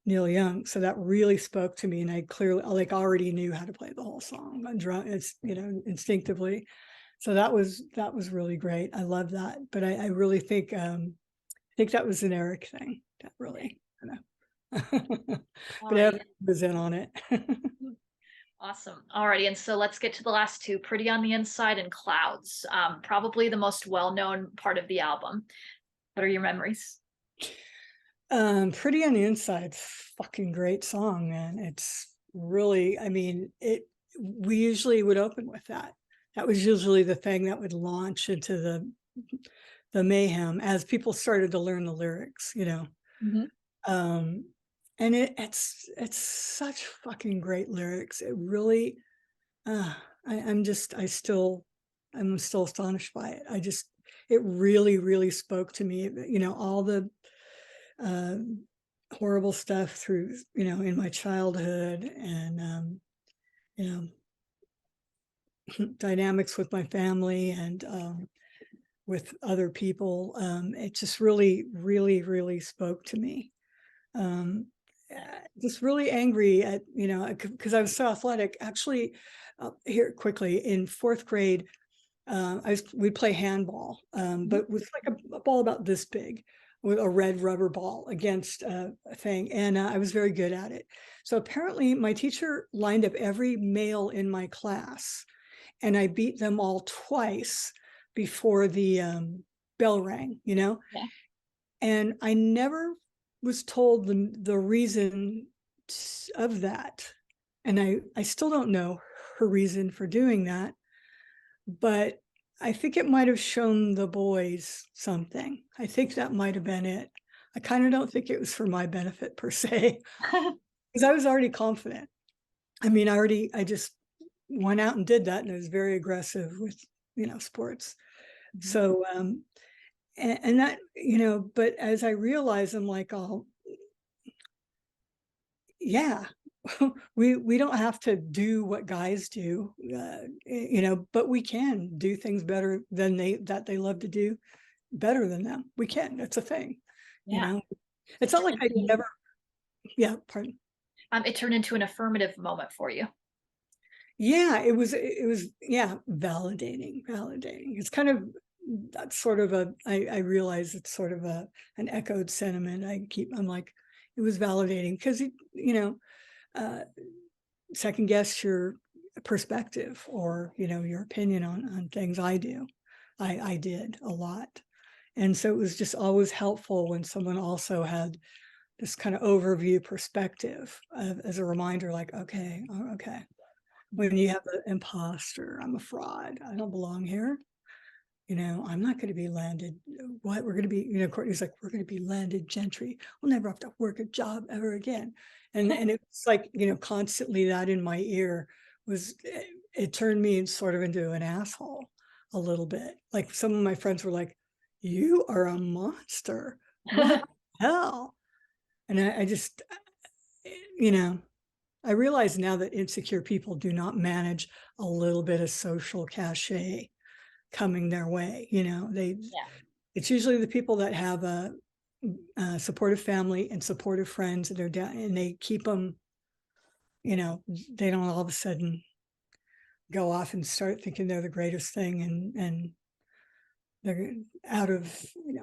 Neil Young, so that really spoke to me, and I clearly like already knew how to play the whole song on drum. It's instinctively. So that was really great. I love that, but I really think that was an Eric thing. That really, but Alrighty. Eric was in on it. Awesome. Alrighty, and so let's get to the last two, Pretty on the Inside and Clouds. Probably the most well-known part of the album. What are your memories? Pretty on the Inside, fucking great song, man. It's really, I mean, we usually would open with that. That was usually the thing that would launch into the mayhem as people started to learn the lyrics, Mhm. Um, and it's such fucking great lyrics. It really, I'm still astonished by it. It really, really spoke to me. All the uh, horrible stuff through, in my childhood, and you dynamics with my family, and with other people. It just really, really, really spoke to me. Um, just really angry at, because I was so athletic. Actually, here quickly, in fourth grade, we'd play handball, but with like a ball about this big, with a red rubber ball against a thing, and I was very good at it. So apparently, my teacher lined up every male in my class, and I beat them all twice before the bell rang. Yeah. And I never was told the reason of that. And I still don't know her reason for doing that, but I think it might have shown the boys something. I think that might have been it. I kind of don't think it was for my benefit per se, because I was already confident. I mean, I just went out and did that, and I was very aggressive with, sports. So, and that, but as I realize, I'm like, oh, yeah, we don't have to do what guys do, but we can do things better than they love to do, better than them. We can. It's a thing, you Yeah. know. It's not like I never. Yeah, pardon. It turned into an affirmative moment for you. Yeah, it was yeah, validating. It's kind of that's sort of I realize it's sort of an echoed sentiment. I'm like, it was validating because uh, second guess your perspective, or your opinion on things. I did a lot, and so it was just always helpful when someone also had this kind of overview perspective, as a reminder, like, okay, okay. When you have the imposter, I'm a fraud, I don't belong here. I'm not going to be landed. What we're going to be, Courtney's like, we're going to be landed gentry. We'll never have to work a job ever again. And it's like, constantly that in my ear it turned me sort of into an asshole a little bit. Like some of my friends were like, you are a monster. What the hell? And I just, you know, I realize now that insecure people do not manage a little bit of social cachet coming their way. Yeah. It's usually the people that have a supportive family and supportive friends that are down, and they keep them, they don't all of a sudden go off and start thinking they're the greatest thing, and they're out of,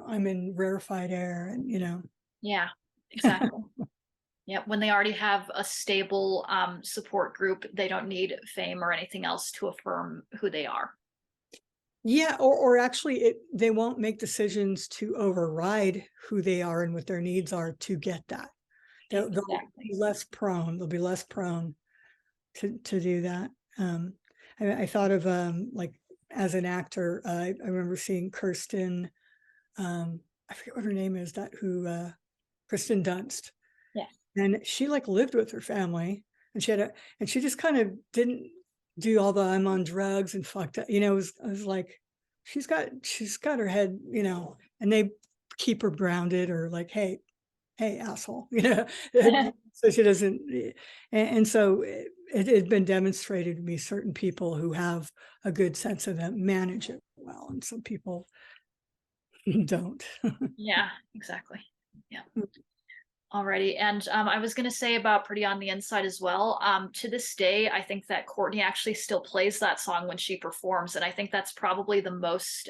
I'm in rarefied air, and Yeah, exactly. Yeah, when they already have a stable support group, they don't need fame or anything else to affirm who they are. yeah, or actually they won't make decisions to override who they are and what their needs are to get that. They'll Exactly. be less prone. They'll be less prone to do that. I thought of like as an actor, I remember seeing Kirsten. I forget what her name is. Kristen Dunst, Yeah. and she like lived with her family, and she just kind of didn't do all the I'm on drugs and fucked up. I was like, she's got her head, and they keep her grounded, or like, hey, asshole, so she doesn't. And so it had been demonstrated to me certain people who have a good sense of that manage it well, and some people don't. Yeah, exactly. Yeah. Alrighty. And I was going to say about Pretty on the Inside as well. To this day, I think that Courtney actually still plays that song when she performs. And I think that's probably the most,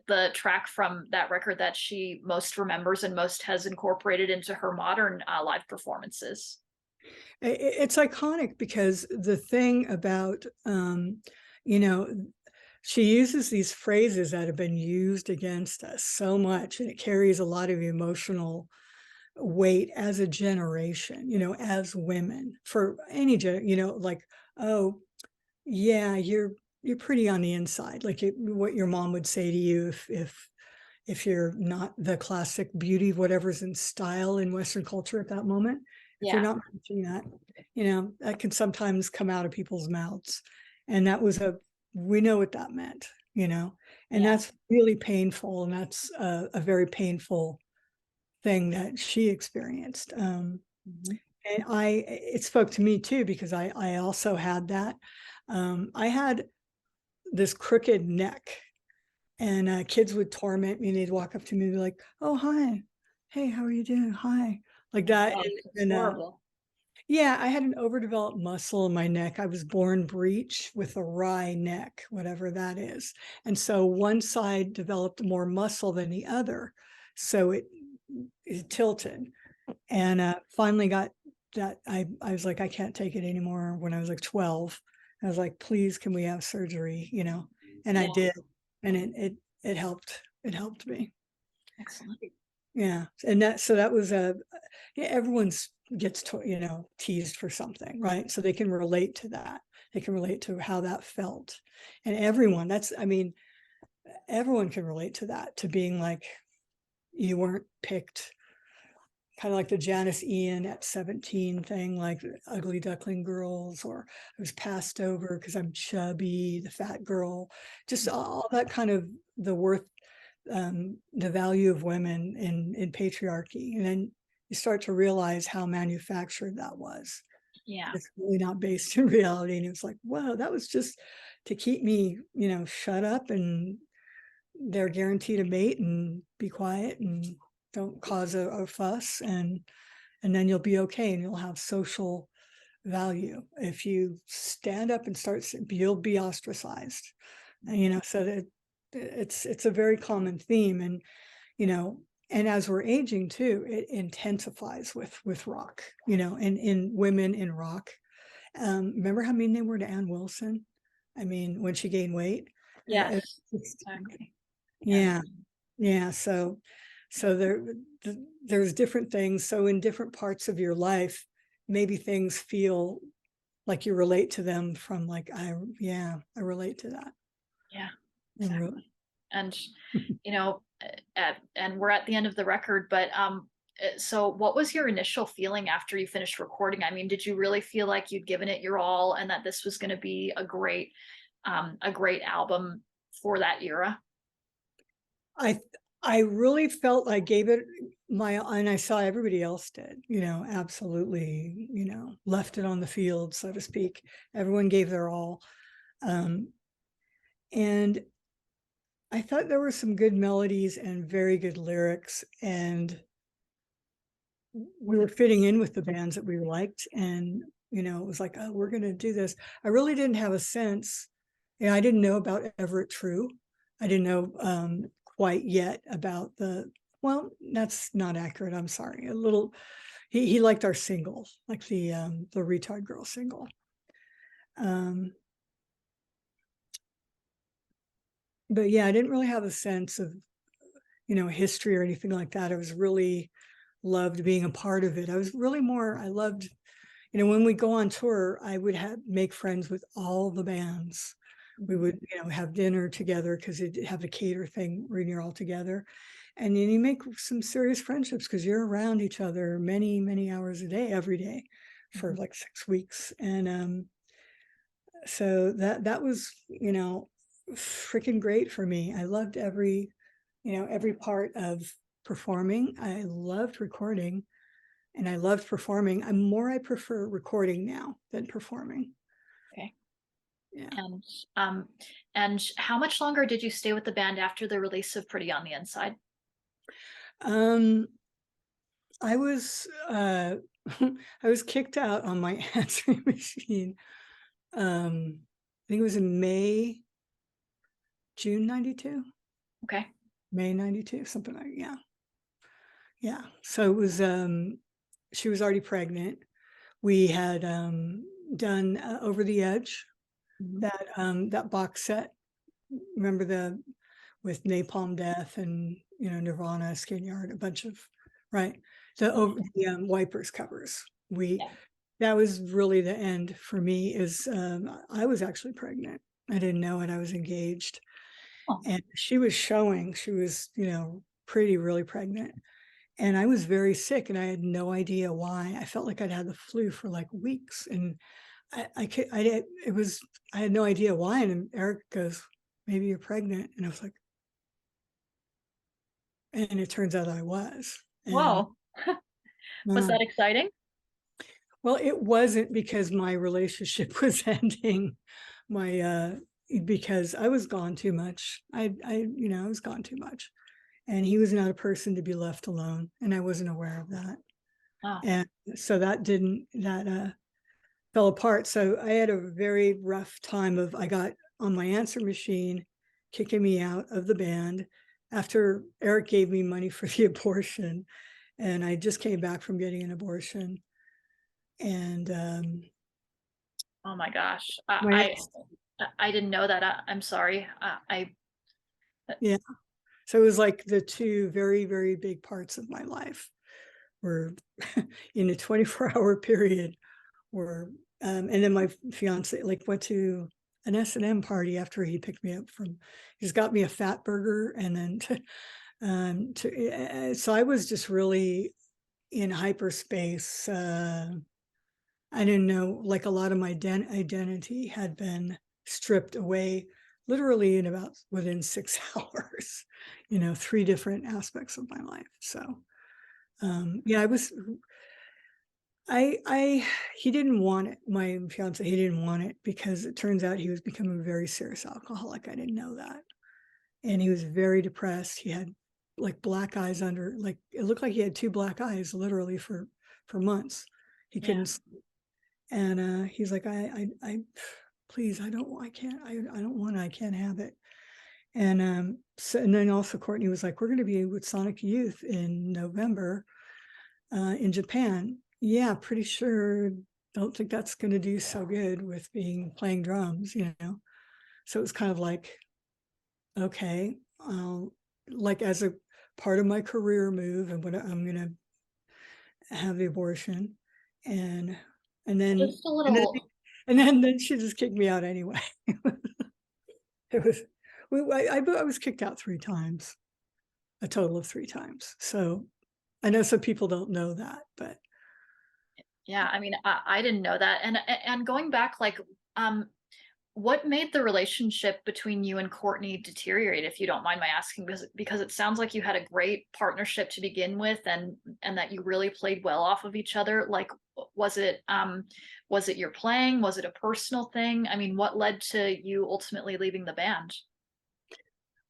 the track from that record that she most remembers and most has incorporated into her modern live performances. It's iconic because the thing about, you know, she uses these phrases that have been used against us so much, and it carries a lot of emotional weight as a generation, as women for any, like, oh, yeah, you're pretty on the inside, like what your mom would say to you if you're not the classic beauty, whatever's in style in Western culture at that moment. If you're Yeah. not matching that, that can sometimes come out of people's mouths. And that was we know what that meant, and Yeah. that's really painful. And that's a very painful thing that she experienced. Mhm. And it spoke to me too, because I also had that. I had this crooked neck, and kids would torment me. They'd walk up to me and be like, "Oh, hi. Hey, how are you doing? Hi." Like Oh that. gosh, And, it's and horrible. yeah, I had an overdeveloped muscle in my neck. I was born breech with a wry neck, whatever that is. And so one side developed more muscle than the other. So it tilted. And finally got that. I was like, I can't take it anymore when I was like 12. I was like, please, can we have surgery? And I Yeah. did. And it helped. It helped me. Excellent. Yeah. And that was yeah, everyone's gets teased for something, right? So they can relate to that. They can relate to how that felt. And everyone can relate to that, to being like, you weren't picked, kind of like the Janice Ian at 17 thing, like ugly duckling girls, or I was passed over because I'm chubby, the fat girl, just all that kind of the value of women in patriarchy. And then you start to realize how manufactured that was. Yeah. It's really not based in reality. And it's like, whoa, that was just to keep me, shut up, and they're guaranteed a mate and be quiet and don't cause a fuss, and then you'll be okay, and you'll have social value. If you stand up and you'll be ostracized. And so that it's a very common theme. And and as we're aging too, it intensifies with rock, and in women in rock. Remember how mean they were to Ann Wilson? I mean, when she gained weight. Yes. It's Exactly. Yeah. yeah, yeah. So there's different things. So in different parts of your life, maybe things feel like you relate to them from like, I relate to that. Yeah. And Exactly. And and we're at the end of the record, but so what was your initial feeling after you finished recording? I mean, did you really feel like you'd given it your all and that this was going to be a great album for that era? I I really felt I gave it and I saw everybody else did, absolutely, left it on the field, so to speak. Everyone gave their all. Um, and I thought there were some good melodies and very good lyrics, and we were fitting in with the bands that we liked. And, it was like, oh, we're going to do this. I really didn't have a sense. I didn't know about Everett True. I didn't know quite yet about well, that's not accurate. I'm sorry. A little, he liked our single, like the Retard Girl single. But yeah, I didn't really have a sense of, history or anything like that. I was really loved being a part of it. I loved, when we go on tour, I would make friends with all the bands. We would, have dinner together because they'd have a cater thing when you're all together. And then you make some serious friendships because you're around each other many, many hours a day, every day for like 6 weeks. And so that was, freaking great for me. I loved every part of performing. I loved recording and I loved performing. I prefer recording now than performing. Okay. Yeah. And how much longer did you stay with the band after the release of Pretty on the Inside? Um, I was I was kicked out on my answering machine. I think it was in June 92, Okay. May 92, something like, yeah. Yeah. So it was she was already pregnant. We had done Over the Edge, Mhm. that box set. Remember with Napalm Death and Nirvana, Skin Yard, a bunch of right. The Wipers covers. Yeah. That was really the end for me. Is I was actually pregnant. I didn't know it. I was engaged, Oh, and she was showing. She was pretty really pregnant, and I was very sick, and I had no idea why. I felt like I'd had the flu for like weeks, and I had no idea why. And Eric goes, "Maybe you're pregnant," and I was like, and it turns out I was. And whoa. Was uh, that exciting? well, it wasn't, because my relationship was ending. My because I was gone too much. I was gone too much, and he was not a person to be left alone, and I wasn't aware of that. Oh, And so that fell apart. So I had a very rough time of, I got on my answer machine, kicking me out of the band after Eric gave me money for the abortion. And I just came back from getting an abortion. And oh my gosh. my I didn't know that. I'm sorry. yeah. So it was like the two very, very big parts of my life were in a 24-hour period were and then my fiance like went to an S&M party after he picked me up from, he's got me a fat burger, and then so I was just really in hyperspace. I didn't know, like, a lot of my identity had been stripped away literally in about within 6 hours, three different aspects of my life. So yeah, I he didn't want it. My fiance, he didn't want it because it turns out he was becoming a very serious alcoholic. I didn't know that. And he was very depressed. He had like black eyes under, like it looked like he had two black eyes literally for months. He Yeah. couldn't sleep. And he's like, I please, I can't, I don't want it, I can't have it. And so, and then also Courtney was like, we're going to be with Sonic Youth in November in Japan. Yeah, pretty sure. Don't think that's going to do so good with playing drums. So it was kind of like, okay, like as a part of my career move, and what I'm going to have the abortion, and and then Just a and then little. and then she just kicked me out anyway. It was, I was kicked out 3 times, a total of 3 times. So I know some people don't know that, but Yeah, I mean, I didn't know that. And going back, like, um, what made the relationship between you and Courtney deteriorate, if you don't mind my asking? Because it sounds like you had a great partnership to begin with, and that you really played well off of each other. Like, was it your playing? Was it a personal thing? I mean, what led to you ultimately leaving the band?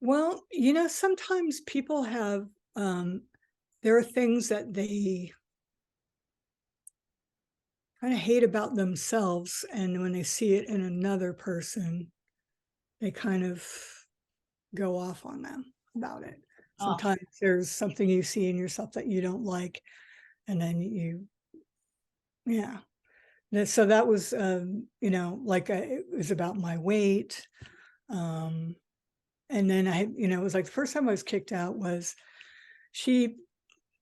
well, sometimes people have, there are things that they kind of hate about themselves. And when they see it in another person, they kind of go off on them about it. Oh, Sometimes there's something you see in yourself that you don't like. And then yeah. So that was, like it was about my weight. Um, and then it was like the first time I was kicked out was she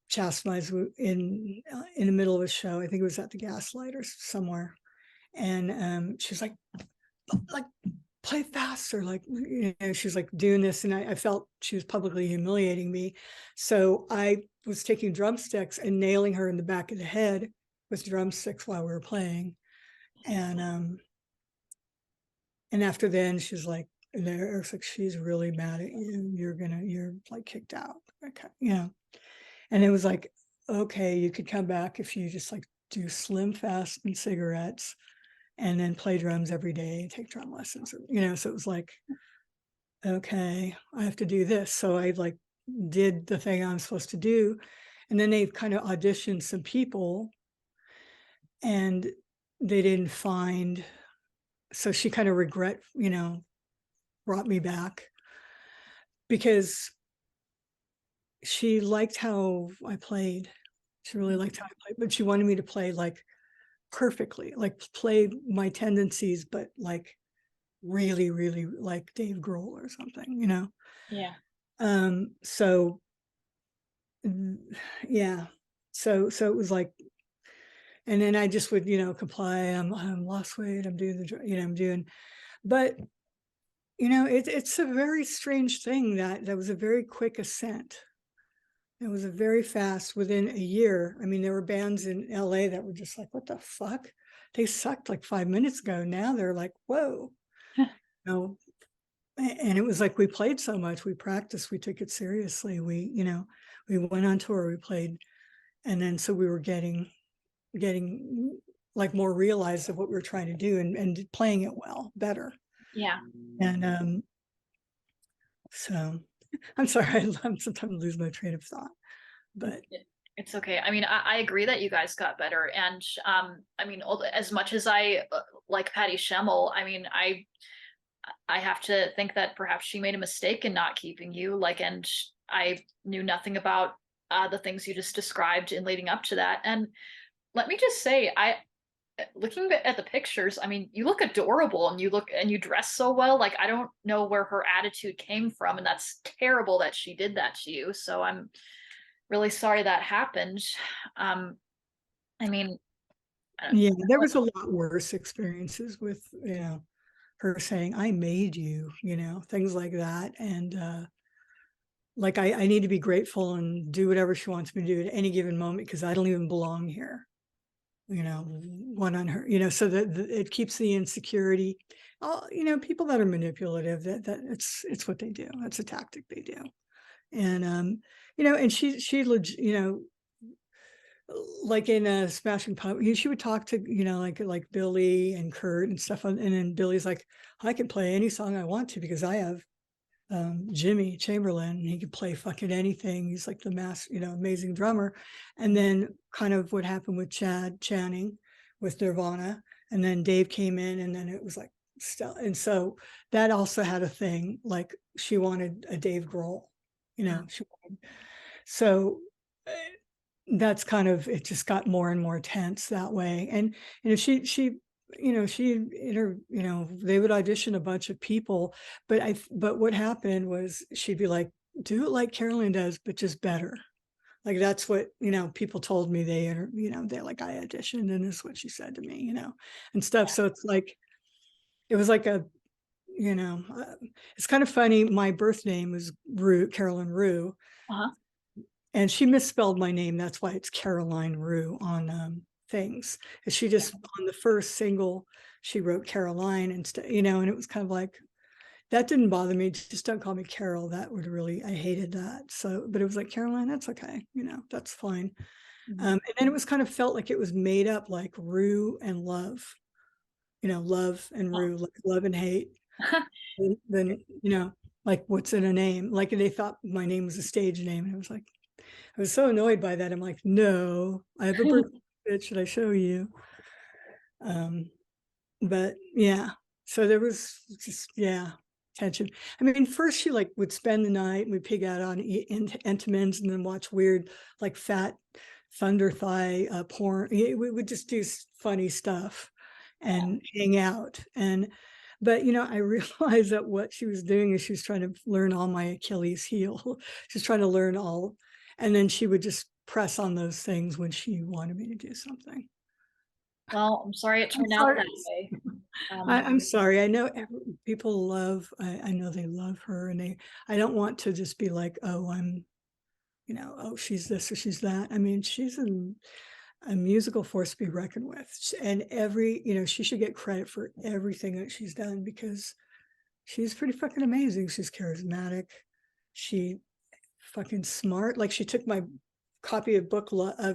chastised in the middle of a show. I think it was at the Gaslight or somewhere. And she's like, play faster. Like, she's like doing this. And I felt she was publicly humiliating me. So I was taking drumsticks and nailing her in the back of the head with drumsticks while we were playing. And after then she's like, and Eric's like, she's really mad at you. You're like kicked out. Okay. Yeah. And it was like, okay, you could come back if you just like do Slim Fast and cigarettes and then play drums every day, take drum lessons, you know, so it was like, okay, I have to do this. So I like did the thing I'm supposed to do. And then they kind of auditioned some people and they didn't find, so she kind of you know, brought me back because she liked how I played. She really liked how I played, but she wanted me to play like perfectly, like play my tendencies, but like really, really like Dave Grohl or something, you know? Yeah. So yeah. So it was like, and then I just would, you know, comply. I'm lost weight. I'm doing you know, I'm doing, but you know, it's a very strange thing that was a very quick ascent. It was a very fast within a year. I mean, there were bands in LA that were just like, what the fuck? They sucked like 5 minutes ago. Now they're like, whoa. You know, and it was like we played so much, we practiced, we took it seriously. We, you know, we went on tour, we played, and then so we were getting like more realized of what we were trying to do and playing it well, better. Yeah. And so I'm sorry, I'm sometimes lose my train of thought, but It's okay. I mean, I agree that you guys got better. And I mean, as much as I like Patty Schemmel, I mean, I have to think that perhaps she made a mistake in not keeping you. Like, and I knew nothing about the things you just described in leading up to that. And let me just say, looking at the pictures, I mean, you look adorable and you dress so well. Like, I don't know where her attitude came from, and that's terrible that she did that to you. So I'm really sorry that happened. Um, I mean, yeah, there was a lot worse experiences with, you know, her saying, I made you, you know, things like that. And like I need to be grateful and do whatever she wants me to do at any given moment because I don't even belong here. You know, one on her, you know, so that it keeps the insecurity. You know, people that are manipulative, that it's what they do. That's a tactic they do. And you know, and you know, like in a Smashing Pumpkins, she would talk to, you know, like Billy and Kurt and stuff. And then Billy's like, I can play any song I want to because I have Jimmy Chamberlain, and he could play fucking anything. He's like the you know, amazing drummer. And then kind of what happened with Chad Channing with Nirvana, and then Dave came in, and then it was like still. And so that also had a thing like she wanted a Dave Grohl, you know. She wanted, so that's kind of, it just got more and more tense that way. And you know, she you know, you know, they would audition a bunch of people, but what happened was she'd be like, do it like Carolyn does, but just better. Like that's what, you know, people told me. You know, they're like, I auditioned and this is what she said to me, you know, and stuff. So it's like, it was like a, you know, it's kind of funny. My birth name was Carolyn Rue, uh-huh. and she misspelled my name. That's why it's Caroline Rue on things. And she just, on the first single, she wrote Caroline instead, you know, and it was kind of like, that didn't bother me. Just don't call me Carol. That would really, I hated that. So, but it was like, Caroline, that's okay. You know, that's fine. And then it was kind of felt like it was made up like Rue and Love, you know, Love and Rue, like love and hate. And then, you know, like what's in a name? Like they thought my name was a stage name. And it was like, I was so annoyed by that. I'm like, no, I have a birthday. Should I show you? But yeah, so there was just, yeah, tension. I mean, first she like would spend the night and we'd pig out on Entenmann's and then watch weird, like fat thunder thigh porn. We would just do funny stuff and hang out. But you know, I realized that what she was doing is she was trying to learn all my Achilles heel. She's trying to learn all, and then she would just press on those things when she wanted me to do something. Well, I'm sorry it I'm turned out sorry. that way. I'm sorry. I know people love, I know they love her, and I don't want to just be like, oh, you know, oh, she's this or she's that. I mean, she's a musical force to be reckoned with. And you know, she should get credit for everything that she's done because she's pretty fucking amazing. She's charismatic. She fucking smart. Like she took my copy of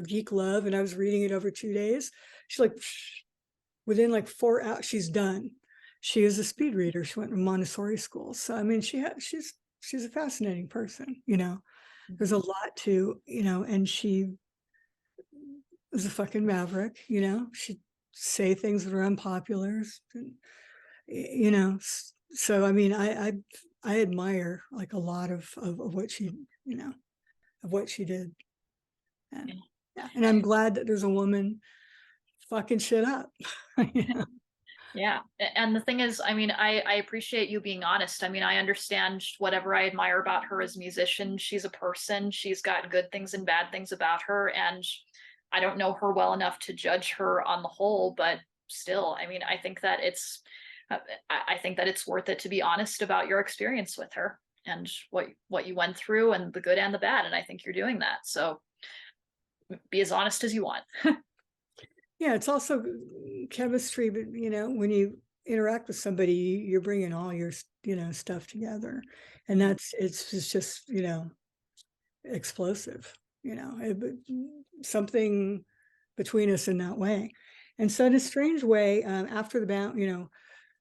Geek Love and I was reading it over 2 days. She's like, within like 4 hours, she's done. She is a speed reader. She went to Montessori school. So, I mean, she's a fascinating person, you know. There's a lot to, you know, and she was a fucking maverick, you know. She'd say things that are unpopular, you know. So, I mean, I admire like a lot of what she, you know, of what she did. And, yeah, and I'm glad that there's a woman fucking shit up. Yeah. Yeah. And the thing is, I mean, I appreciate you being honest. I mean, I understand whatever I admire about her as a musician. She's a person. She's got good things and bad things about her. And I don't know her well enough to judge her on the whole, but still, I mean, I think that it's worth it to be honest about your experience with her and what you went through and the good and the bad. And I think you're doing that. So be as honest as you want. Yeah, it's also chemistry, but you know, when you interact with somebody, you're bringing all your, you know, stuff together, and it's just, you know, explosive, you know, something between us in that way. And so in a strange way, after the band, you know,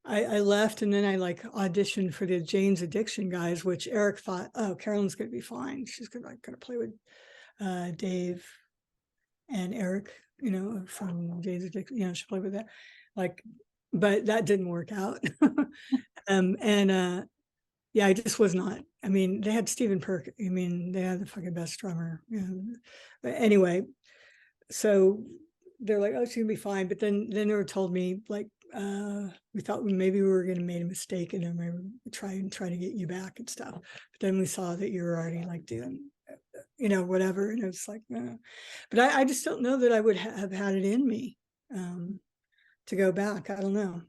I left, and then I like auditioned for the Jane's Addiction guys, which Eric thought, oh, Carolyn's gonna be fine. She's gonna play with Dave and Eric, you know, from Jane's Addiction, you know, she played with that. Like, but that didn't work out. Yeah, I just was not. I mean, they had Stephen Perk. I mean, they had the fucking best drummer. You know. But anyway, so they're like, oh, she's gonna be fine. But then they were told me like, we thought maybe we were gonna made a mistake and then we were try to get you back and stuff. But then we saw that you were already like doing, you know, whatever. And it's like, but I just don't know that I would have had it in me to go back. I don't know.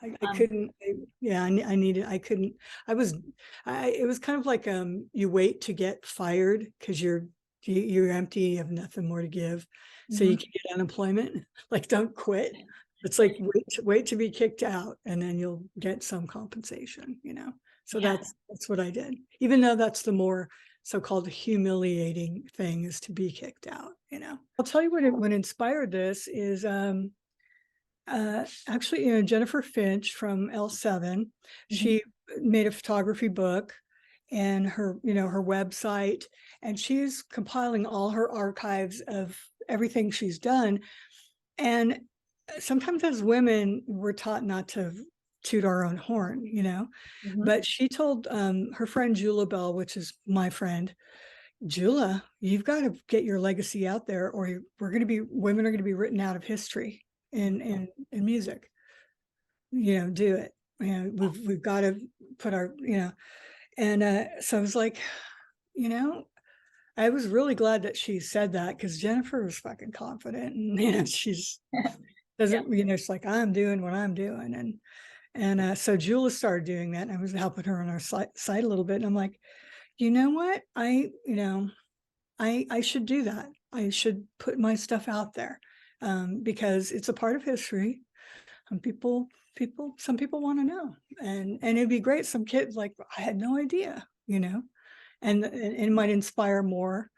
I couldn't. I couldn't. It was kind of like you wait to get fired because you're empty, you have nothing more to give, so you can get unemployment. Like, don't quit. It's like wait to be kicked out, and then you'll get some compensation, you know. So that's what I did, even though that's the more so-called humiliating thing, is to be kicked out, you know. I'll tell you what inspired this is actually, you know, Jennifer Finch from L7, she made a photography book and her, you know, her website, and she's compiling all her archives of everything she's done. And sometimes as women, we're taught not to toot our own horn, you know, but she told her friend Jula Bell, which is my friend, Jula, you've got to get your legacy out there, or women are going to be written out of history in music. You know, do it. You know, we've got to put our, you know, and so I was like, you know, I was really glad that she said that, because Jennifer was fucking confident, and you know, she's doesn't, you know, it's like, I'm doing what I'm doing, and so Jula started doing that, and I was helping her on our site a little bit, and I'm like, you know what, you know, I should do that. I should put my stuff out there, because it's a part of history. And some people want to know, and it'd be great. Some kids like, I had no idea, you know, and it might inspire more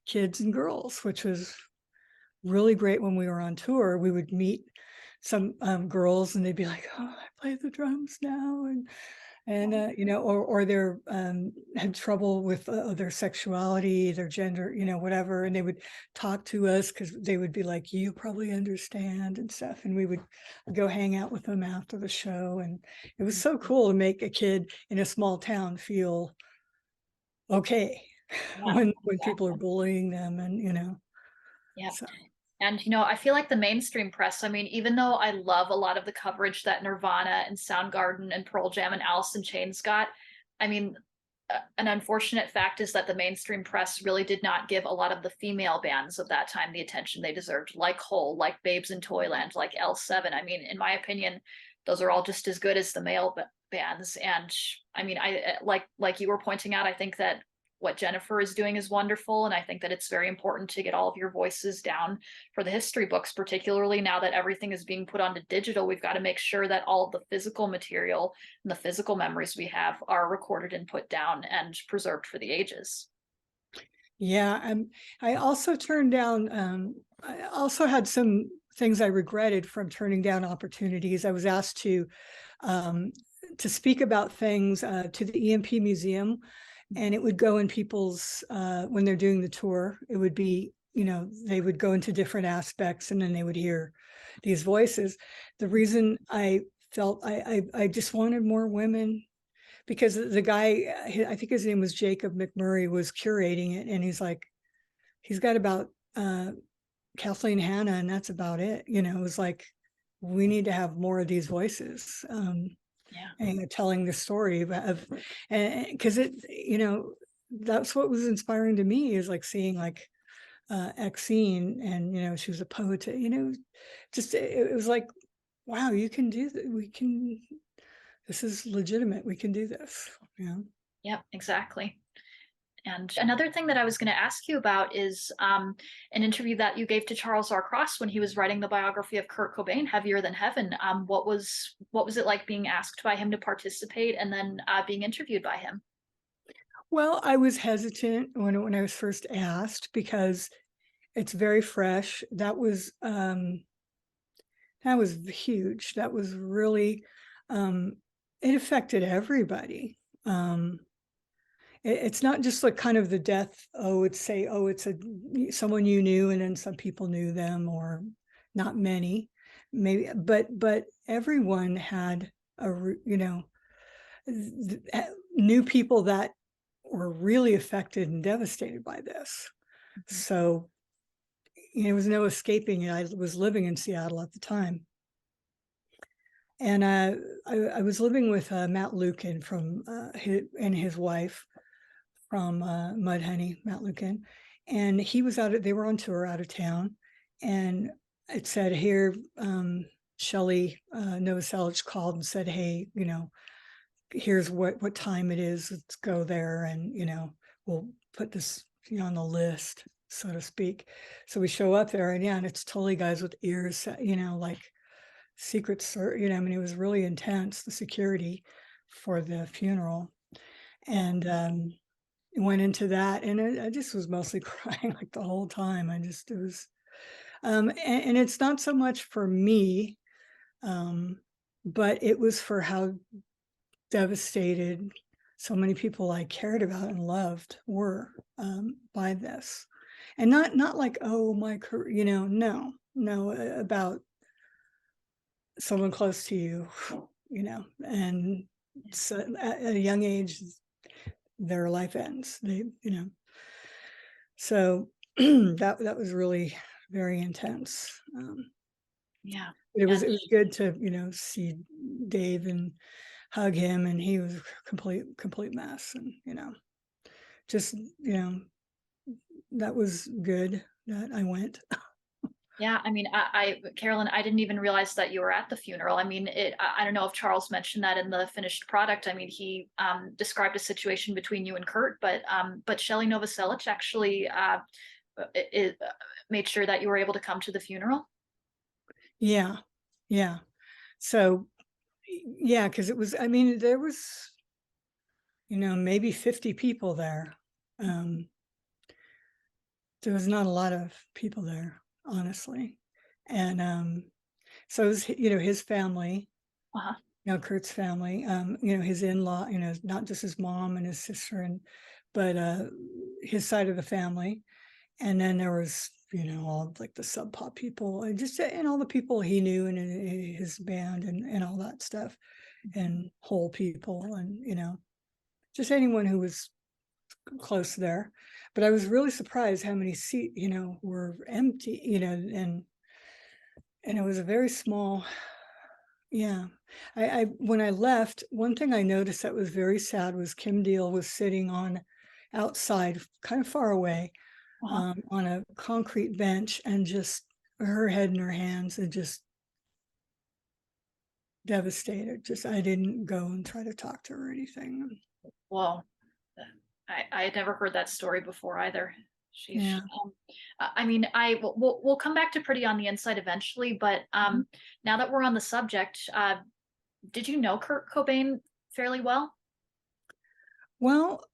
kids and girls, which was really great. When we were on tour, we would meet some girls, and they'd be like, oh, I play the drums now, and you know, or they're had trouble with their sexuality, their gender, you know, whatever, and they would talk to us because they would be like, you probably understand and stuff, and we would go hang out with them after the show, and it was so cool to make a kid in a small town feel okay when people are bullying them, and you know. Yeah. So. And, you know, I feel like the mainstream press, I mean, even though I love a lot of the coverage that Nirvana and Soundgarden and Pearl Jam and Alice in Chains got, I mean, an unfortunate fact is that the mainstream press really did not give a lot of the female bands of that time the attention they deserved, like Hole, like Babes in Toyland, like L7. I mean, in my opinion, those are all just as good as the male bands. And I mean, I like you were pointing out, I think that what Jennifer is doing is wonderful. And I think that it's very important to get all of your voices down for the history books, particularly now that everything is being put onto digital. We've got to make sure that all of the physical material and the physical memories we have are recorded and put down and preserved for the ages. Yeah, I also turned down, I also had some things I regretted from turning down opportunities. I was asked to speak about things to the EMP Museum, and it would go in people's, when they're doing the tour, it would be, they would go into different aspects and then they would hear these voices. The reason I felt I just wanted more women, because the guy, I think his name was Jacob McMurray, was curating it, and he's like, he's got about Kathleen Hanna, and that's about it. It was like, we need to have more of these voices. And telling the story of, because that's what was inspiring to me, is like seeing like Exene, and she was a poet, just it was like, wow, you can do that. This is legitimate. We can do this. Yep, exactly. And another thing that I was going to ask you about is an interview that you gave to Charles R. Cross when he was writing the biography of Kurt Cobain, Heavier Than Heaven. What was it like being asked by him to participate, and then being interviewed by him? Well, I was hesitant when I was first asked, because it's very fresh. That was huge. That was really, it affected everybody. It's not just like kind of the death. It's someone you knew, and then some people knew them, or not many, maybe, but everyone had knew people that were really affected and devastated by this. So there was no escaping it. I was living in Seattle at the time. And I was living with Matt Lukin and his wife from Mudhoney, Matt Lukin. And he was they were on tour out of town. And it said here, Shelley Novoselic called and said, hey, here's what time it is. Let's go there. And, we'll put this on the list, so to speak. So we show up there, and it's totally guys with ears, like secret service, it was really intense, the security for the funeral. And went into that, and I just was mostly crying like the whole time. It was, and it's not so much for me, but it was for how devastated so many people I cared about and loved were by this. And not like, oh, my career, no, about someone close to you, and so at a young age, their life ends. So that was really very intense. It was good to see Dave and hug him, and he was a complete mess, and just that was good that I went. Yeah, I mean, Carolyn, I didn't even realize that you were at the funeral. I mean, I don't know if Charles mentioned that in the finished product. I mean, he described a situation between you and Kurt, but Shelley Novoselic actually made sure that you were able to come to the funeral. Yeah. So, yeah, because it was, I mean, there was, maybe 50 people there. There was not a lot of people there, honestly. And so it was, his family, Kurt's family, his in-law, not just his mom and his sister, but his side of the family. And then there was, all like the Sub Pop people, and all the people he knew, and his band, and all that stuff, and Whole people, and just anyone who was close there. But I was really surprised how many seats, were empty, and it was a very small. Yeah. I when I left, one thing I noticed that was very sad was Kim Deal was sitting on outside, kind of far away, on a concrete bench, and just her head in her hands, and just devastated. Just, I didn't go and try to talk to her or anything. Well, I had never heard that story before either. Yeah. I mean, we'll come back to Pretty on the Inside eventually, but now that we're on the subject, did you know Kurt Cobain fairly well? Well,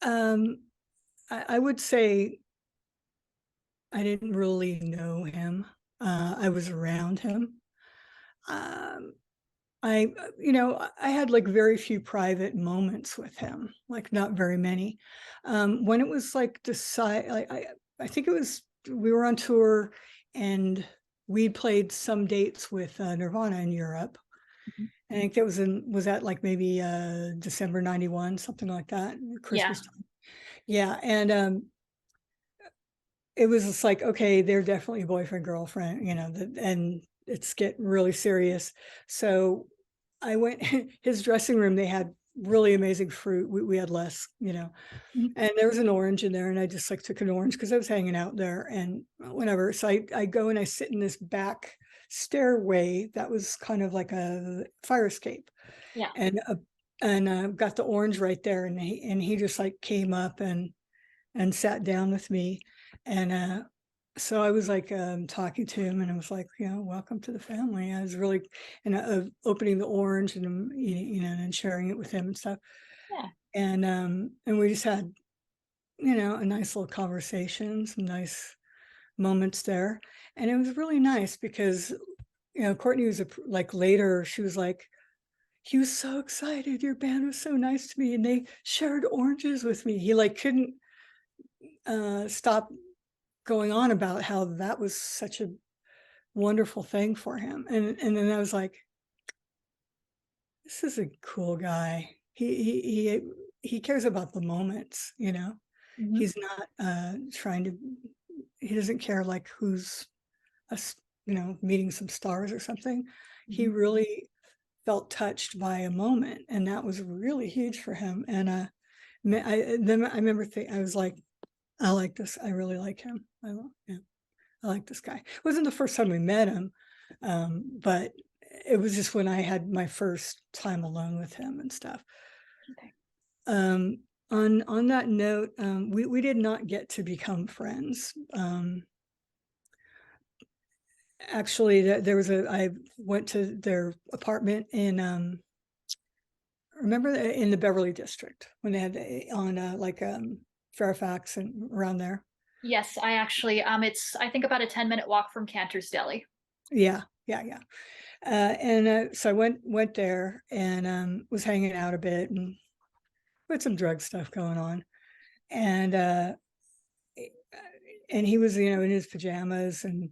I would say I didn't really know him. I was around him. Um, I had like very few private moments with him, like not very many. When it was like I think it was, we were on tour and we played some dates with Nirvana in Europe. Mhm. I think that was that like maybe December 91, something like that, Yeah. Christmas time. Yeah. And it was just like, okay, they're definitely boyfriend, girlfriend, and it's getting really serious. So I went, his dressing room, they had really amazing fruit. We had less, Mhm. and there was an orange in there. And I just like took an orange because I was hanging out there and whatever. So I go and I sit in this back stairway that was kind of like a fire escape, Yeah. and got the orange right there. And he just like came up and sat down with me. And so I was like talking to him, and I was like, welcome to the family. I was really, and opening the orange and eating, and sharing it with him and stuff. Yeah. And we just had, a nice little conversation, some nice moments there. And it was really nice because, Courtney was like later, she was like, he was so excited. Your band was so nice to me. And they shared oranges with me. He like couldn't stop going on about how that was such a wonderful thing for him. And then I was like, this is a cool guy. He cares about the moments, Mhm. He's not trying to, he doesn't care like who's meeting some stars or something. He Mhm. really felt touched by a moment, and that was really huge for him. And then I remember I was like, I like this. I really like him. Yeah. I like this guy. It wasn't the first time we met him, but it was just when I had my first time alone with him and stuff. Okay. Um, on that note, we did not get to become friends. Actually, there was I went to their apartment in remember in the Beverly district when they had on like Fairfax and around there. Yes, I actually, it's, I think about a 10-minute walk from Cantor's Deli. Yeah, yeah, yeah. And so I went there and was hanging out a bit and with some drug stuff going on. And he was, in his pajamas, and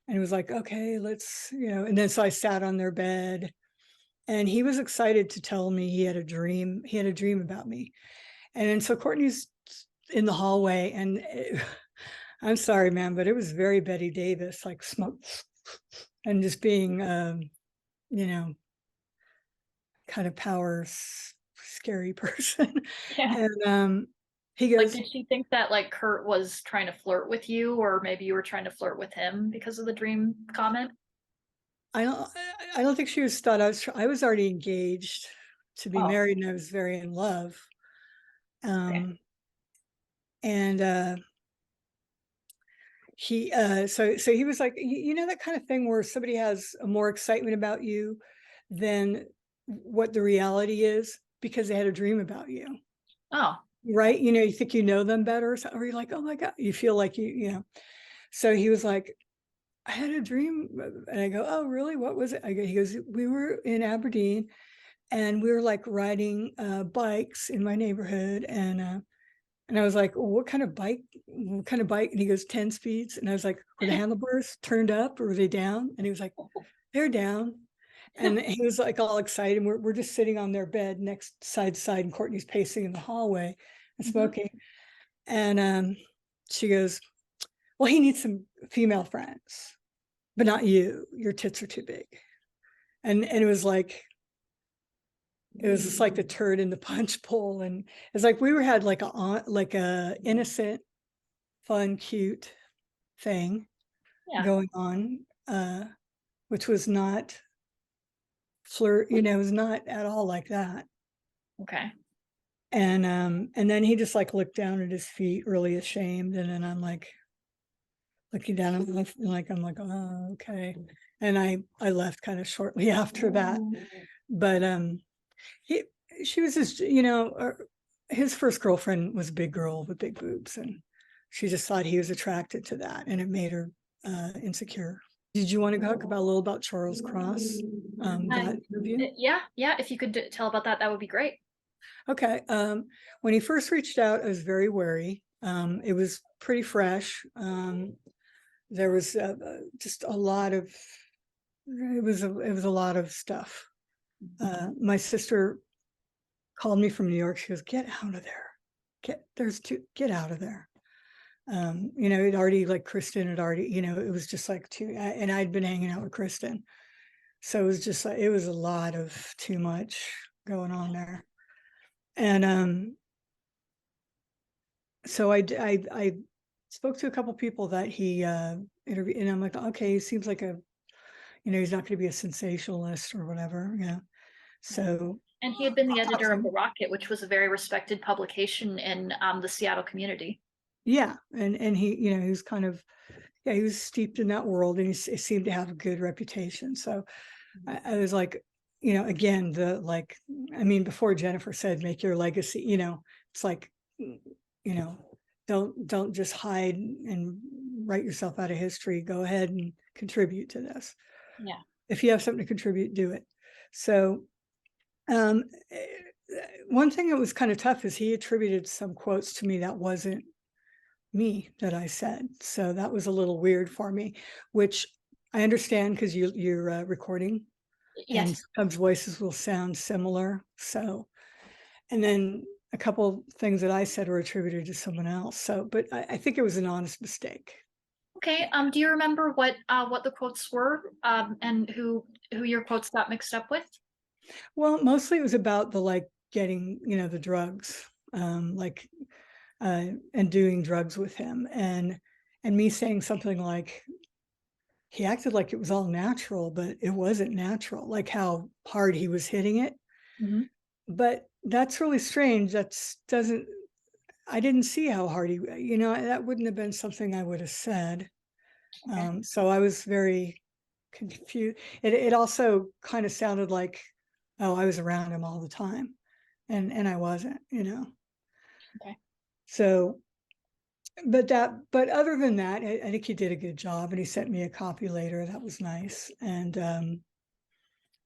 he was like, okay, let's, and then so I sat on their bed, and he was excited to tell me he had a dream. He had a dream about me. And then so Courtney's in the hallway, and I'm sorry, man, but it was very Betty Davis, like smoke and just being, you know, kind of power scary person. Yeah. And he Like, goes, did she think that like Kurt was trying to flirt with you, or maybe you were trying to flirt with him because of the dream comment? I don't think she was thought I was already engaged to be Oh, married, and I was very in love. okay. Um and so he was like, that kind of thing where somebody has a more excitement about you than what the reality is because they had a dream about you. Oh, Right? You think you know them better, or you're like, oh my God, you feel like So he was like, I had a dream. And I go, oh, really? What was it? He goes, we were in Aberdeen and we were like riding bikes in my neighborhood. And I was like, well, what kind of bike? What kind of bike? And he goes, 10 speeds. And I was like, were the handlebars turned up or were they down? And he was like, they're down. And he was like all excited. And we're just sitting on their bed next side to side, and Courtney's pacing in the hallway and mhm. smoking. And she goes, well, he needs some female friends, but not you. Your tits are too big. And it was just like the turd in the punch bowl. And it's like we had like a innocent, fun, cute thing Yeah. going on, which was not flirt, it was not at all like that. Okay. And then he just like looked down at his feet, really ashamed. And then I'm like looking down at my, I'm like, oh, okay. And I left kind of shortly after that. But he she was just, his first girlfriend was a big girl with big boobs, and she just thought he was attracted to that, and it made her insecure. Did you want to talk about a little about Charles Cross? That interview? Yeah, if you could tell about that, that would be great. Okay. When he first reached out, I was very wary. It was pretty fresh. There was just a lot of, it was a lot of stuff. My sister called me from New York. She goes, "Get out of there. Get out of there." It already, like, Kristen had already, it was just like and I'd been hanging out with Kristen. So it was just like, it was a lot of too much going on there. And so I spoke to a couple people that he interviewed, and I'm like, okay, he seems like he's not going to be a sensationalist or whatever. Yeah. So. And he had been the editor of The Rocket, which was a very respected publication in the Seattle community. Yeah, and he, he was kind of, he was steeped in that world, and he seemed to have a good reputation. So I was like, again, before Jennifer said, make your legacy, it's like, don't just hide and write yourself out of history. Go ahead and contribute to this. Yeah. If you have something to contribute, do it. So one thing that was kind of tough is he attributed some quotes to me that wasn't me, that I said. So that was a little weird for me, which I understand, because you're recording. Yes. And sometimes voices will sound similar. So, and then a couple things that I said were attributed to someone else. So, but I think it was an honest mistake. Okay. Do you remember what the quotes were, and who your quotes got mixed up with? Well, mostly it was about the getting, the drugs, and doing drugs with him, and me saying something like, he acted like it was all natural, but it wasn't natural, like how hard he was hitting it. Mm-hmm. But that's really strange. I didn't see how hard he, that wouldn't have been something I would have said. Okay. So I was very confused. It also kind of sounded like, oh, I was around him all the time. And I wasn't, Okay. So, but other than that, I think he did a good job, and he sent me a copy later. That was nice. And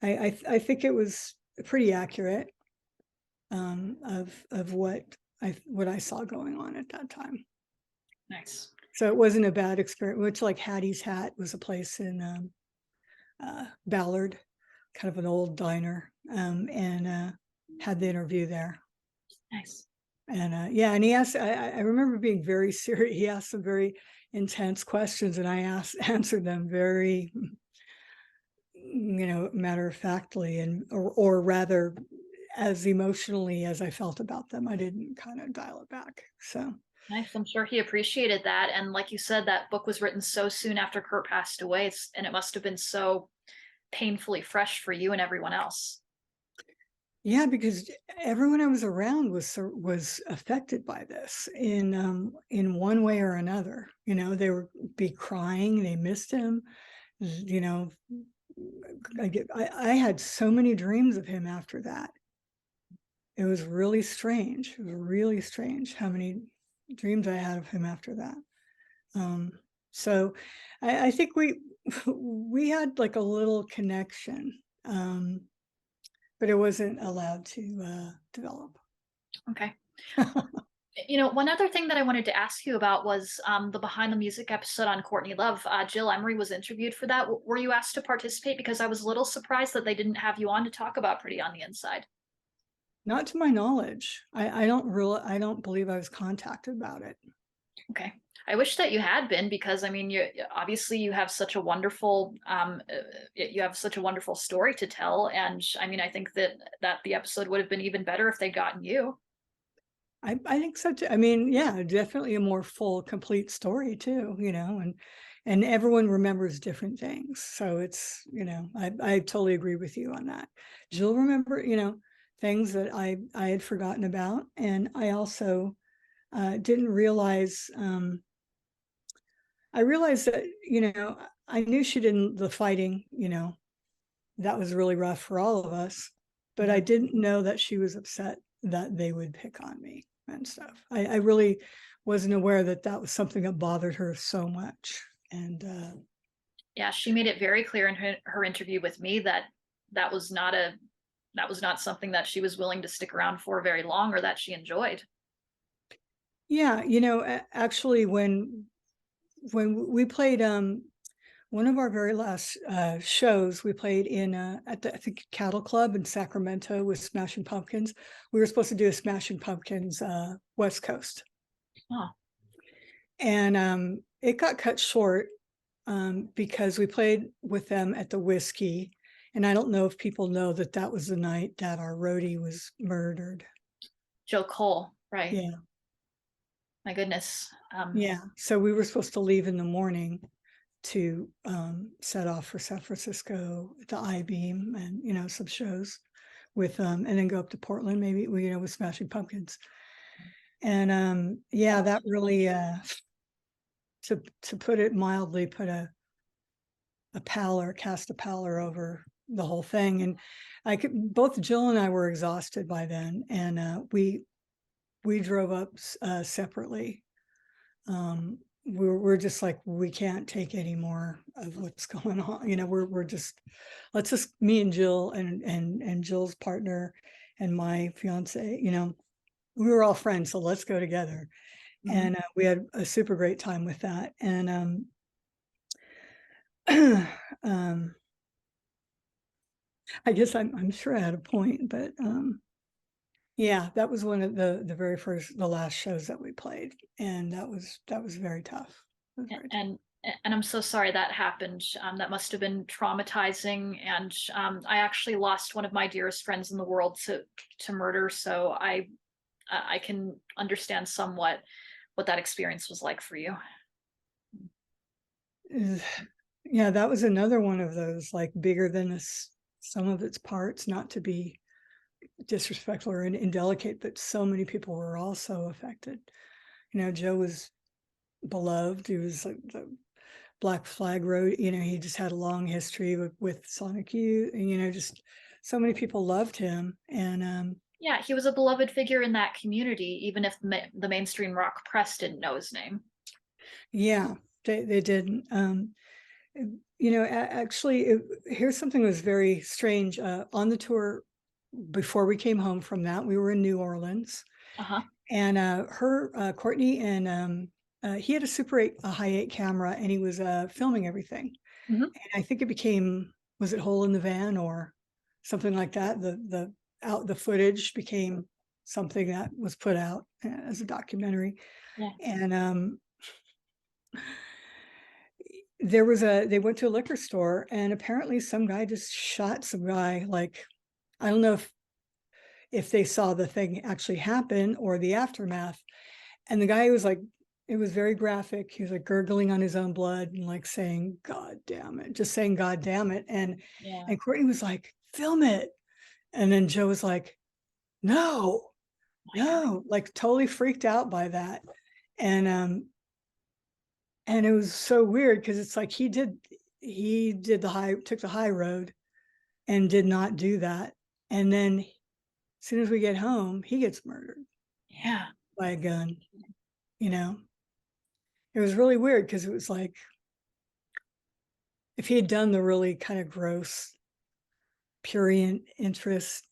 I think it was pretty accurate of what I saw going on at that time. Nice. So it wasn't a bad experience. Which, like, Hattie's Hat was a place in Ballard, kind of an old diner, and had the interview there. Nice. And yeah, and he asked, I remember being very serious. He asked some very intense questions, and I answered them very, matter of factly, or rather as emotionally as I felt about them. I didn't kind of dial it back. So Nice. I'm sure he appreciated that. And like you said, that book was written so soon after Kurt passed away, and it must have been so painfully fresh for you and everyone else. yeah, because everyone I was around was affected by this in one way or another. They would be crying, they missed him. I had so many dreams of him after that. It was really strange. It was really strange how many dreams I had of him after that. So I think we had like a little connection, but it wasn't allowed to develop. Okay. One other thing that I wanted to ask you about was the Behind the Music episode on Courtney Love. Jill Emery was interviewed for that. Were you asked to participate? Because I was a little surprised that they didn't have you on to talk about Pretty on the Inside. Not to my knowledge. I don't believe I was contacted about it. Okay. I wish that you had been, because I mean, you have such a wonderful story to tell, and I mean, I think that the episode would have been even better if they'd gotten you. I think so too. I mean, yeah, definitely a more full, complete story too, and everyone remembers different things. So it's, I totally agree with you on that. Jill remember, things that I had forgotten about. And I also didn't realize, I realized that, I knew she didn't, the fighting, that was really rough for all of us, but I didn't know that she was upset that they would pick on me and stuff. I really wasn't aware that that was something that bothered her so much. And Yeah, she made it very clear in her interview with me that that was not something that she was willing to stick around for very long or that she enjoyed. yeah, actually, when we played one of our very last shows, we played in at the, I think, Cattle Club in Sacramento with Smashing Pumpkins. We were supposed to do a Smashing Pumpkins West Coast, Oh, and it got cut short because we played with them at the Whiskey. And I don't know if people know that that was the night that our roadie was murdered. Joe Cole, right? Yeah. My goodness. Yeah. So we were supposed to leave in the morning to set off for San Francisco, the I-Beam, and some shows with and then go up to Portland, maybe with Smashing Pumpkins. And yeah, that really to put it mildly, put a cast a pallor over the whole thing. And both Jill and I were exhausted by then, and we drove up separately. We're just like, we can't take any more of what's going on. We're just, let's just, me and Jill and Jill's partner and my fiance, we were all friends, so let's go together. Mhm. And we had a super great time with that. And I guess I'm sure I had a point, but yeah, that was one of the last shows that we played, and that was very tough. It was very tough. And I'm so sorry that happened. That must have been traumatizing. And I actually lost one of my dearest friends in the world to murder. So I can understand somewhat what that experience was like for you. Yeah, that was another one of those, like, bigger than some of its parts, not to be disrespectful or indelicate, but so many people were also affected. Joe was beloved. He was like the Black Flag Road. He just had a long history with Sonic Youth, and just so many people loved him. And Yeah, he was a beloved figure in that community, even if the mainstream rock press didn't know his name. yeah, they didn't. Actually, here's something that was very strange. On the tour, before we came home from that, we were in New Orleans, Uh-huh. and Courtney, and he had a Super 8, a high 8 camera, and he was filming everything. Mhm. And I think it became, was it Hole in the Van or something like that? The footage became something that was put out as a documentary. Yeah. And they went to a liquor store, and apparently some guy just shot some guy. Like, I don't know if they saw the thing actually happen or the aftermath. And the guy was like, it was very graphic. He was like gurgling on his own blood and like saying, "God damn it," just saying, "God damn it." And Yeah. Courtney was like, "Film it." And then Joe was like, "No, no," like totally freaked out by that. And it was so weird because it's like he did took the high road and did not do that. And then as soon as we get home, he gets murdered Yeah. by a gun. It was really weird because it was like, if he had done the really kind of gross purient interest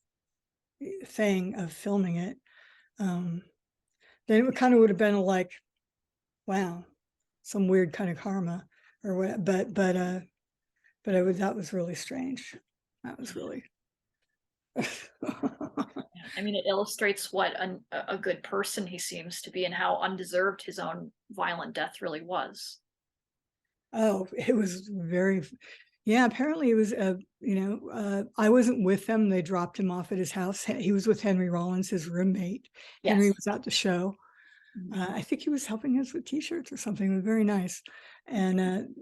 thing of filming it, then it kind of would have been like, wow, some weird kind of karma or what. But that was really strange. That was really. I mean, it illustrates what a good person he seems to be and how undeserved his own violent death really was. Oh, it was very, yeah, apparently it was, I wasn't with them. They dropped him off at his house. He was with Henry Rollins, his roommate. Yes. Henry was at the show. Mhm. I think he was helping us with t-shirts or something. It was very nice. And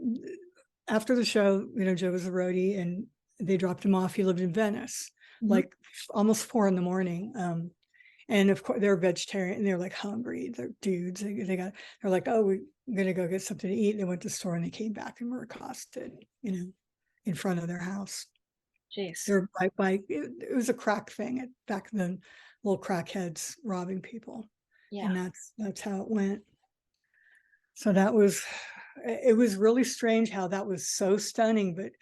after the show, Joe was a roadie, and they dropped him off. He lived in Venice, Mhm. like almost 4 a.m. And of course they're vegetarian and they're like hungry. They're dudes. They're like, "Oh, we're gonna go get something to eat." They went to the store and they came back and were accosted, in front of their house. Jeez. They're right by, it was a crack thing back then, little crackheads robbing people. Yeah. And that's how it went. So that was it was really strange how that was so stunning, but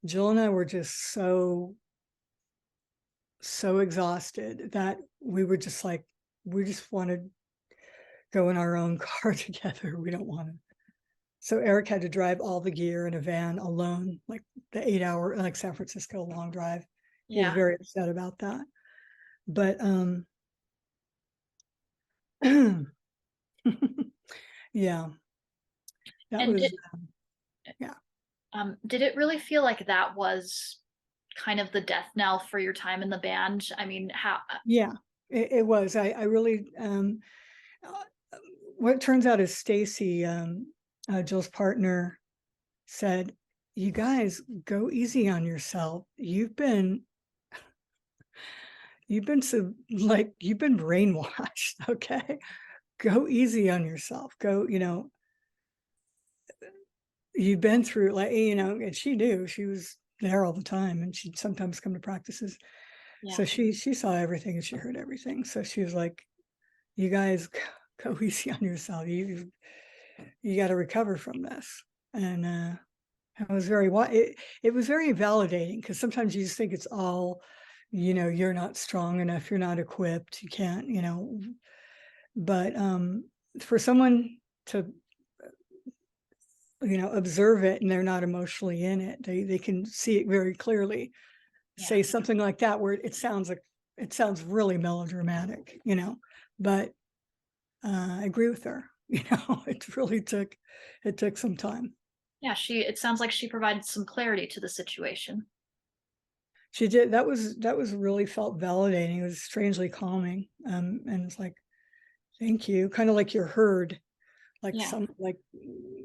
Jill and I were just so exhausted that we were just like, we just want to go in our own car together. We don't want to. So Eric had to drive all the gear in a van alone, like the 8-hour, like San Francisco long drive. He was very upset about that. But yeah, that And was yeah. did it really feel like that was kind of the death knell for your time in the band? I mean, how? Yeah, it was. I really uh, what it turns out is Stacy, Jill's partner, said, "You guys go easy on yourself. You've been so like you've been brainwashed, okay? Go easy on yourself. Go, you've been through like, and she knew, she was there all the time, and she'd sometimes come to practices. So she saw everything and she heard everything. So she was like, you guys go easy on yourself. You got to recover from this. And it was it was very validating, because sometimes you just think it's all, you're not strong enough, you're not equipped, you can't, but for someone to observe it and they're not emotionally in it, they can see it very clearly. Say something like that where it sounds really melodramatic, but I agree with her. It really took some time. Yeah, it sounds like she provided some clarity to the situation. She did. That was really felt validating. It was strangely calming. And it's like, thank you. Kind of like you're heard, like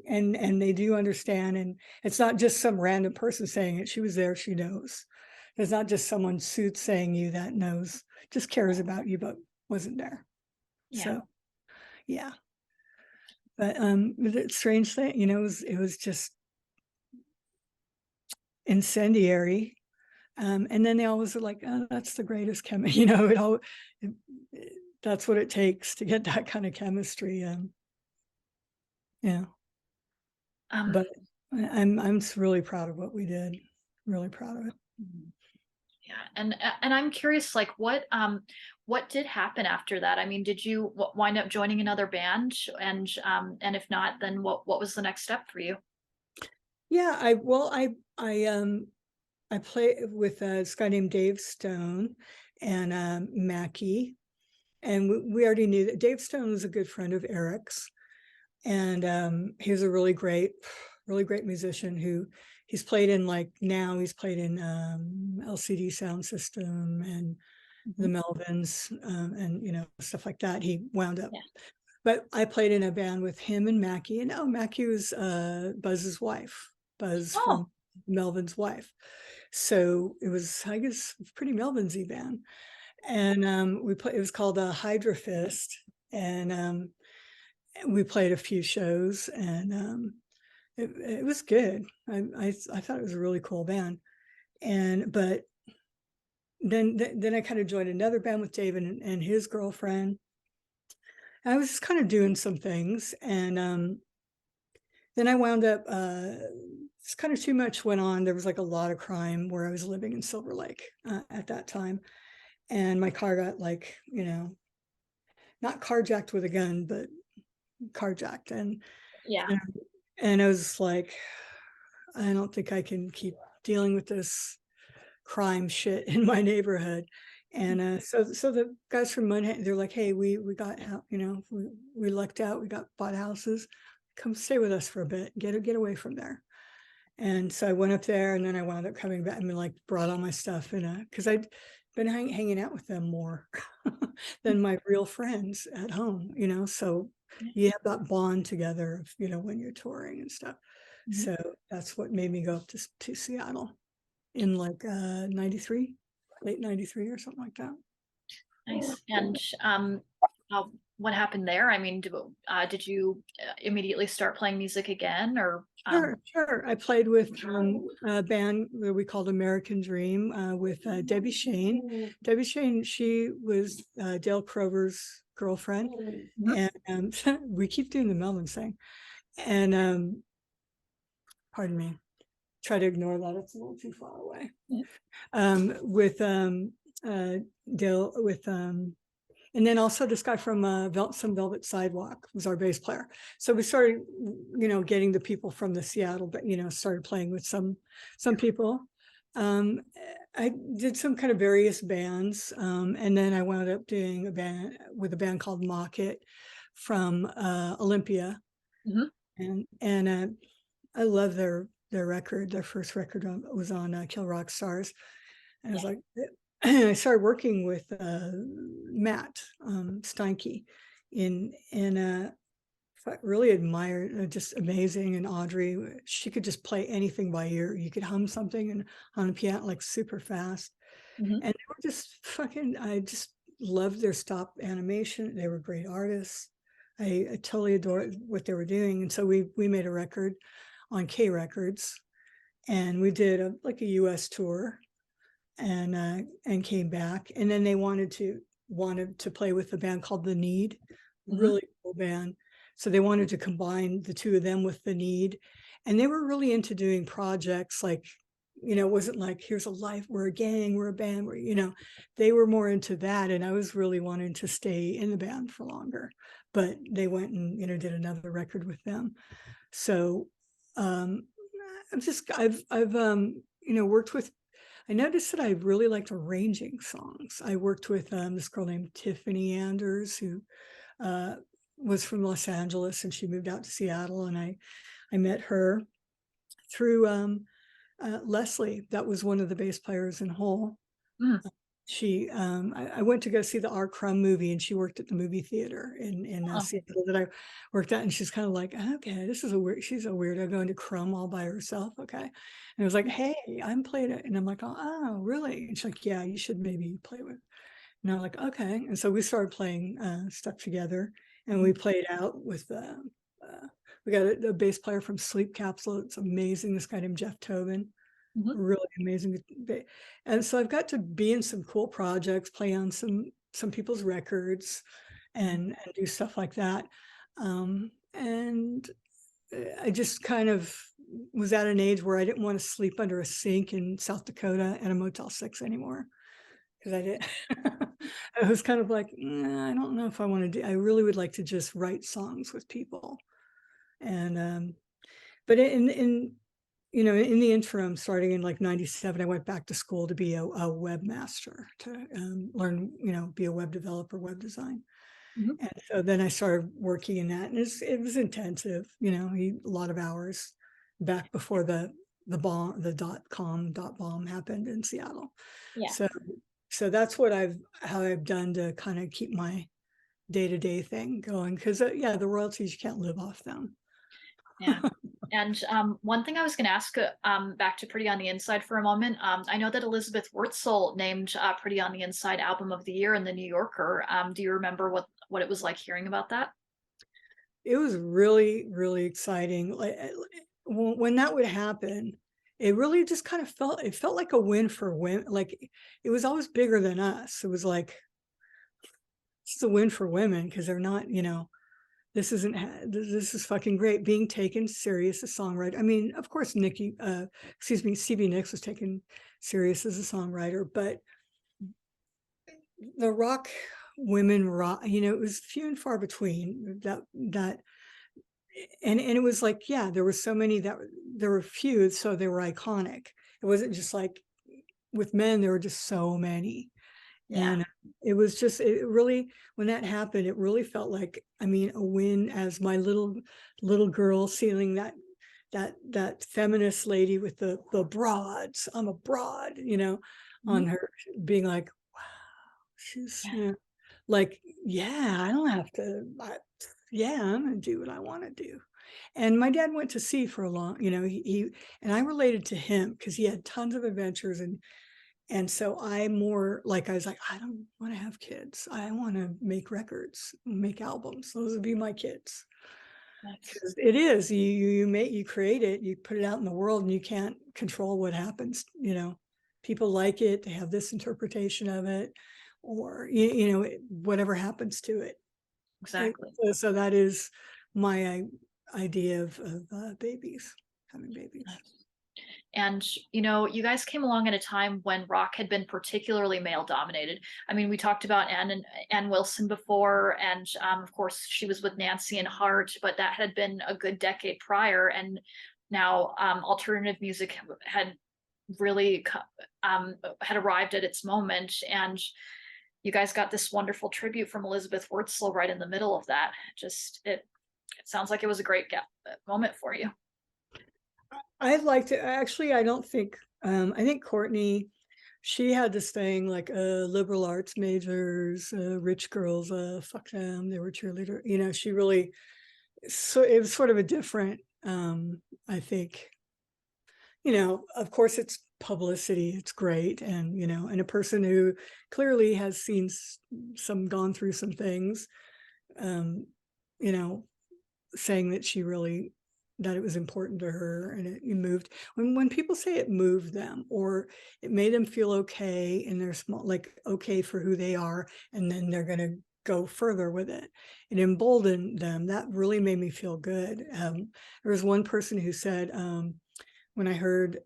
and they do understand. And it's not just some random person saying it. She was there. She knows. It's not just someone suit saying you that knows, just cares about you, but wasn't there. So, yeah. But the strange thing, it was just incendiary. And then they always are like, oh, that's the greatest chemistry, that's what it takes to get that kind of chemistry. Yeah. But I'm really proud of what we did. Really proud of it. Yeah, and I'm curious, like, what did happen after that? I mean, did you wind up joining another band? And if not, then what was the next step for you? Yeah, I play with this guy named Dave Stone and Mackie, and we already knew that Dave Stone was a good friend of Eric's, and he was a really great musician who he's played in LCD Sound System and the Melvins, and stuff like that. He wound up, but I played in a band with him and Mackie, and Mackie was Buzz's wife, Buzz from Melvin's wife. So it was, I guess, pretty Melvinsy band. And it was called Hydra Fist, and we played a few shows, and it was good. I thought it was a really cool band. But then I kind of joined another band with David and his girlfriend. I was just kind of doing some things, and then I wound up it's kind of too much went on. There was like a lot of crime where I was living in Silver Lake at that time, and my car got not carjacked with a gun, but carjacked, and I was like, I don't think I can keep dealing with this crime shit in my neighborhood. And so the guys from Mudhoney, they're like, hey, we got we lucked out, we bought houses, come stay with us for a bit, get away from there. And so I went up there, and then I wound up coming back and brought all my stuff because I'd been hanging out with them more than my real friends at home, so you have that bond together of, when you're touring and stuff. So that's what made me go up to Seattle in 93, late 93 or something like that. Nice. And what happened there? I mean, did you immediately start playing music again, or? Sure. I played with a band that we called American Dream with Debbie Shane. Debbie Shane, she was Dale Crover's girlfriend, and we keep doing the Melvin thing. And pardon me, try to ignore that, it's a little too far away. Yeah. With Dale, with and then also this guy from Some Velvet Sidewalk was our bass player. So we started, getting the people from the Seattle, but started playing with some people. I did some kind of various bands, and then I wound up doing a band called Mock It from Olympia, and I love their record. Their first record was on Kill Rock Stars, and I was like, I started working with Matt Steinke and really admired, just amazing. And Audrey, she could just play anything by ear. You could hum something and on the piano like super fast. And they were just I just loved their stop animation. They were great artists. I totally adored what they were doing. And so we made a record on K Records, and we did a US tour, and came back. And then they wanted to play with a band called The Need, really cool band. So they wanted to combine the two of them with The Need, and they were really into doing projects like, it wasn't like, here's a life, we're a gang, we're a band, they were more into that. And I was really wanting to stay in the band for longer, but they went and did another record with them. So I've worked with, I noticed that I really liked arranging songs. I worked with this girl named Tiffany Anders, who was from Los Angeles, and she moved out to Seattle, and I met her through Leslie. That was one of the bass players in Hole. She, I went to go see the R. Crumb movie, and she worked at the movie theater in Seattle that I worked at. And she's kind of like, okay, she's a weirdo going to Crumb all by herself. Okay. And I was like, hey, I'm playing it. And I'm like, oh, really? And she's like, yeah, you should maybe play with. And I'm like, okay. And so we started playing stuff together, and we played out with, we got a bass player from Sleep Capsule. It's amazing. This guy named Jeff Tobin. Really amazing. And so I've got to be in some cool projects, play on some people's records, and do stuff like that. And I just kind of was at an age where I didn't want to sleep under a sink in South Dakota at a Motel 6 anymore, because I did. I was kind of like, I don't know if I want to do. I really would like to just write songs with people, and but in the interim, starting in like 97, I went back to school to be a webmaster, to learn, be a web developer, web design. And so then I started working in that, and it was intensive, a lot of hours back before the bomb, the .com bomb happened in Seattle. Yeah. So that's how I've done to kind of keep my day-to-day thing going, because the royalties, you can't live off them. Yeah. And one thing I was going to ask, back to Pretty on the Inside for a moment. I know that Elizabeth Wurtzel named Pretty on the Inside Album of the Year in the New Yorker. Do you remember what it was like hearing about that? It was really, really exciting. Like, when that would happen, it really just kind of felt like a win for women. Like, it was always bigger than us. It was like, this is a win for women, because they're not, this is fucking great. Being taken serious as a songwriter. I mean, of course, Stevie Nicks was taken serious as a songwriter, but the rock women rock, it was few and far between that. And it was like, there were so many there were few, so they were iconic. It wasn't just like with men, there were just so many. And it was just, it really, when that happened, it really felt like, a win, as my little girl seeing that feminist lady with the broads, I'm a broad, on her, being like, wow, she's like, I don't have to, I'm gonna do what I want to do. And my dad went to sea for a long, he and I related to him because he had tons of adventures, and so I was like, I don't want to have kids. I want to make records, make albums. Those would be my kids. Because it is, you create it, you put it out in the world, and you can't control what happens. People like it, they have this interpretation of it, or whatever happens to it. Exactly. So that is my idea of babies. having babies. And, you know, you guys came along at a time when rock had been particularly male dominated. I mean, we talked about Ann Wilson before, and of course she was with Nancy and Hart, but that had been a good decade prior. And now alternative music had really had arrived at its moment. And you guys got this wonderful tribute from Elizabeth Wurtzel right in the middle of that. Just, it sounds like it was a great moment for you. I'd like to actually, I don't think, I think Courtney, she had this thing like liberal arts majors, rich girls, fuck them, they were cheerleader. You know, she really, so it was sort of a different, I think, you know, of course it's publicity, it's great. And, you know, and a person who clearly has seen gone through some things, you know, saying that she really, that it was important to her and it moved. When people say it moved them or it made them feel okay in their small, like okay for who they are, and then they're going to go further with it, it emboldened them. That really made me feel good. There was one person who said, when I heard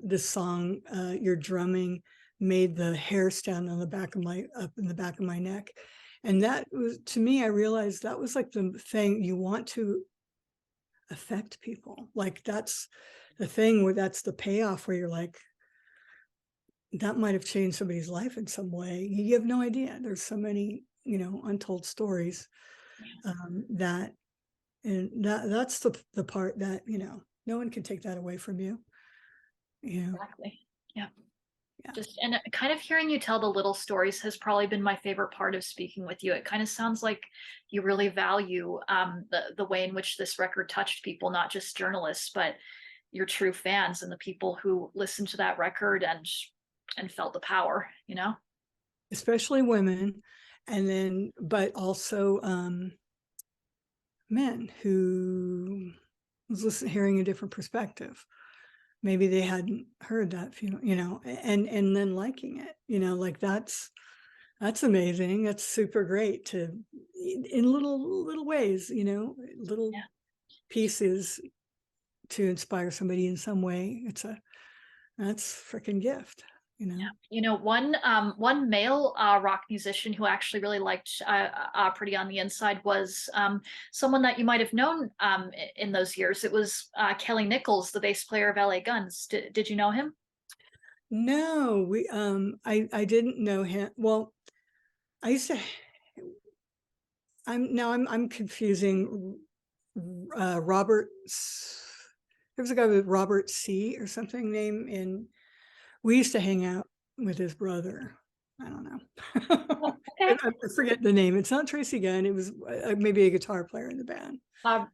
this song, your drumming made the hair stand on the back of up in the back of my neck. And that was, to me, I realized that was like the thing you want to affect people. Like that's the thing where that's the payoff where you're like, that might have changed somebody's life in some way. You have no idea. There's so many, you know, untold stories that, and that's the part that, you know, no one can take that away from you. Yeah. Exactly. Yeah. Just, and kind of hearing you tell the little stories has probably been my favorite part of speaking with you. It kind of sounds like you really value the way in which this record touched people, not just journalists, but your true fans and the people who listened to that record and felt the power, you know? Especially women. And then, but also men who was hearing a different perspective. Maybe they hadn't heard that, you know, and then liking it, you know, like that's amazing. That's super great to, in little ways, you know, little pieces to inspire somebody in some way. That's freaking gift, you know. Yeah. You know, one male rock musician who actually really liked Pretty on the Inside was someone that you might have known in those years. It was Kelly Nichols, the bass player of LA Guns. Did you know him? No, I didn't know him. Well, I used to, I'm confusing Robert. There was a guy with Robert C. or something name in. We used to hang out with his brother. I don't know. Okay. I forget the name. It's not Tracy Gunn. It was maybe a guitar player in the band.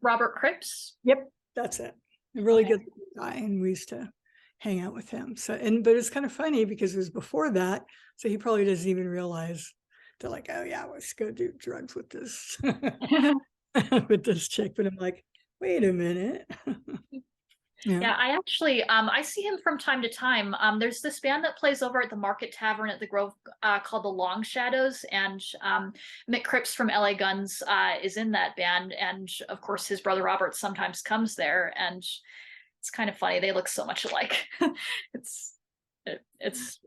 Robert Cripps. Yep, that's it. A really good guy, and we used to hang out with him. So, but it's kind of funny because it was before that, so he probably doesn't even realize. They're like, oh yeah, let's go do drugs with this with this chick. But I'm like, wait a minute. Yeah, I actually I see him from time to time. There's this band that plays over at the Market Tavern at the Grove called the Long Shadows, and Mick Cripps from LA Guns is in that band, and of course his brother Robert sometimes comes there, and it's kind of funny. They look so much alike. it's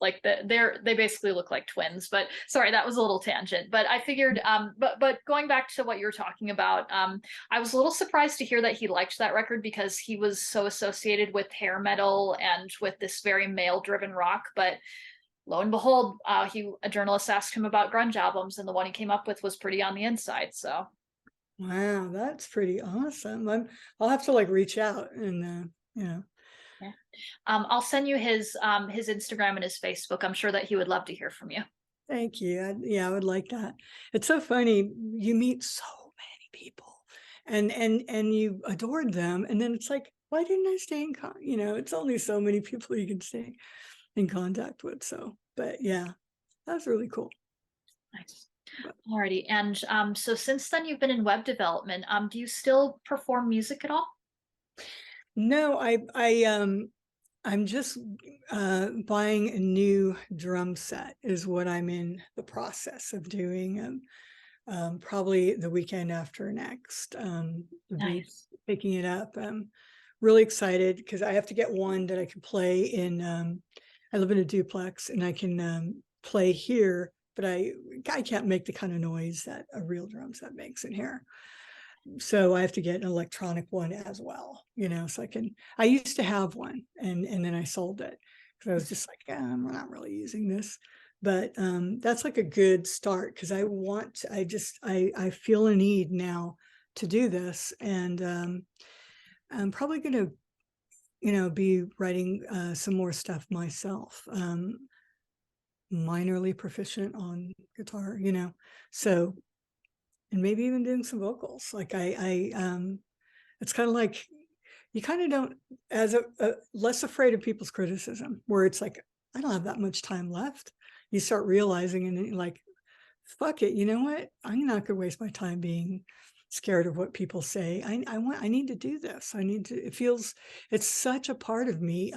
like they basically look like twins. But sorry, that was a little tangent. But I figured but going back to what you were talking about, I was a little surprised to hear that he liked that record because he was so associated with hair metal and with this very male driven rock. But lo and behold, a journalist asked him about grunge albums, and the one he came up with was Pretty on the Inside. So wow, that's pretty awesome. I'll have to like reach out and you know. yeah. I'll send you his Instagram and his Facebook. I'm sure that he would love to hear from you. Thank you. Yeah, I would like that. It's so funny. You meet so many people and you adored them. And then it's like, why didn't I stay in contact? You know, it's only so many people you can stay in contact with. So, but yeah, that's really cool. Nice. Alrighty. And so since then you've been in web development. Do you still perform music at all? No, I'm just buying a new drum set is what I'm in the process of doing. Probably the weekend after next. Nice. Picking it up. really excited because I have to get one that I can play in, I live in a duplex and I can play here, but I can't make the kind of noise that a real drum set makes in here. So I have to get an electronic one as well, so I used to have one and then I sold it because I was just like, I'm not really using this. But that's like a good start because I feel a need now to do this. And I'm probably going to, be writing some more stuff myself. Minorly proficient on guitar, so, and maybe even doing some vocals. Like it's kind of like you kind of don't, as a less afraid of people's criticism, where it's like, I don't have that much time left. You start realizing, and then you're like, fuck it, you know what? I'm not gonna waste my time being scared of what people say. I need to do this. It's such a part of me.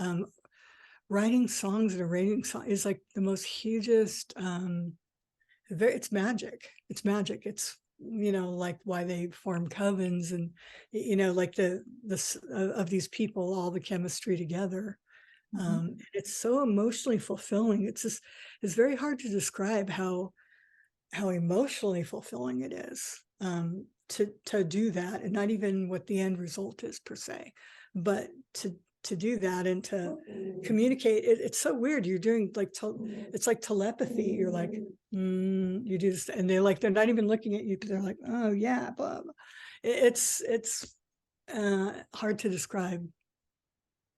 Writing songs and arranging songs is like the most hugest, it's magic. It's magic. It's, like why they form covens and, like of these people, all the chemistry together. It's so emotionally fulfilling. It's very hard to describe how emotionally fulfilling it is, to do that, and not even what the end result is per se, but to do that and to communicate. It's so weird. You're doing like it's like telepathy. You're like, you do this, and they're not even looking at you because they're like, oh yeah, blah, blah. It's hard to describe.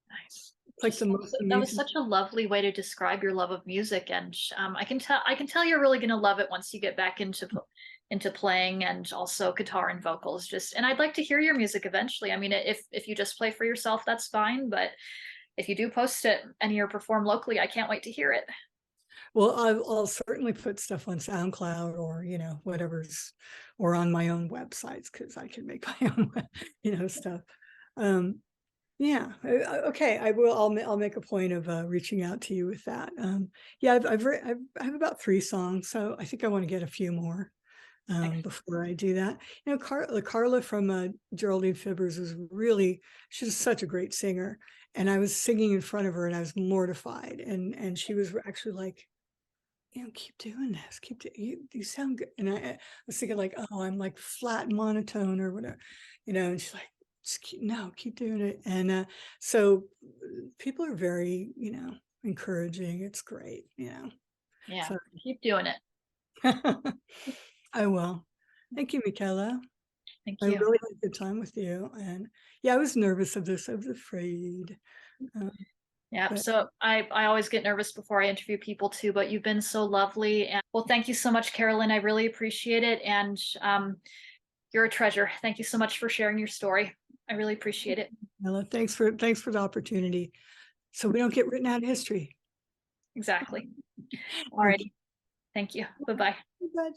Nice. It's like the most That was amazing. such a lovely way to describe your love of music, and I can tell you're really going to love it once you get back into playing, and also guitar and vocals. And I'd like to hear your music eventually. I mean, if you just play for yourself, that's fine, but if you do post it and or perform locally, I can't wait to hear it. Well, I'll certainly put stuff on SoundCloud or, whatever's, or on my own websites because I can make my own, stuff. Yeah. Okay. I will. I'll make a point of reaching out to you with that. Yeah, I have about 3 songs, so I think I want to get a few more before I do that. Carla from Geraldine Fibbers she's such a great singer. And I was singing in front of her and I was mortified. And she was actually like, keep doing this. You sound good. And I was thinking like, oh, I'm like flat monotone or whatever, and she's like, just keep doing it. And so people are very, encouraging. It's great, Yeah, So keep doing it. I will. Thank you, Michaela. Thank I you. really had a good time with you. And yeah, I was nervous of this. I was afraid. Yeah, But so I always get nervous before I interview people too, but you've been so lovely. And well, thank you so much, Carolyn. I really appreciate it. And you're a treasure. Thank you so much for sharing your story. I really appreciate it. Michaela, thanks for the opportunity. So we don't get written out of history. Exactly. All right. Thank you. Bye-bye. Thank you.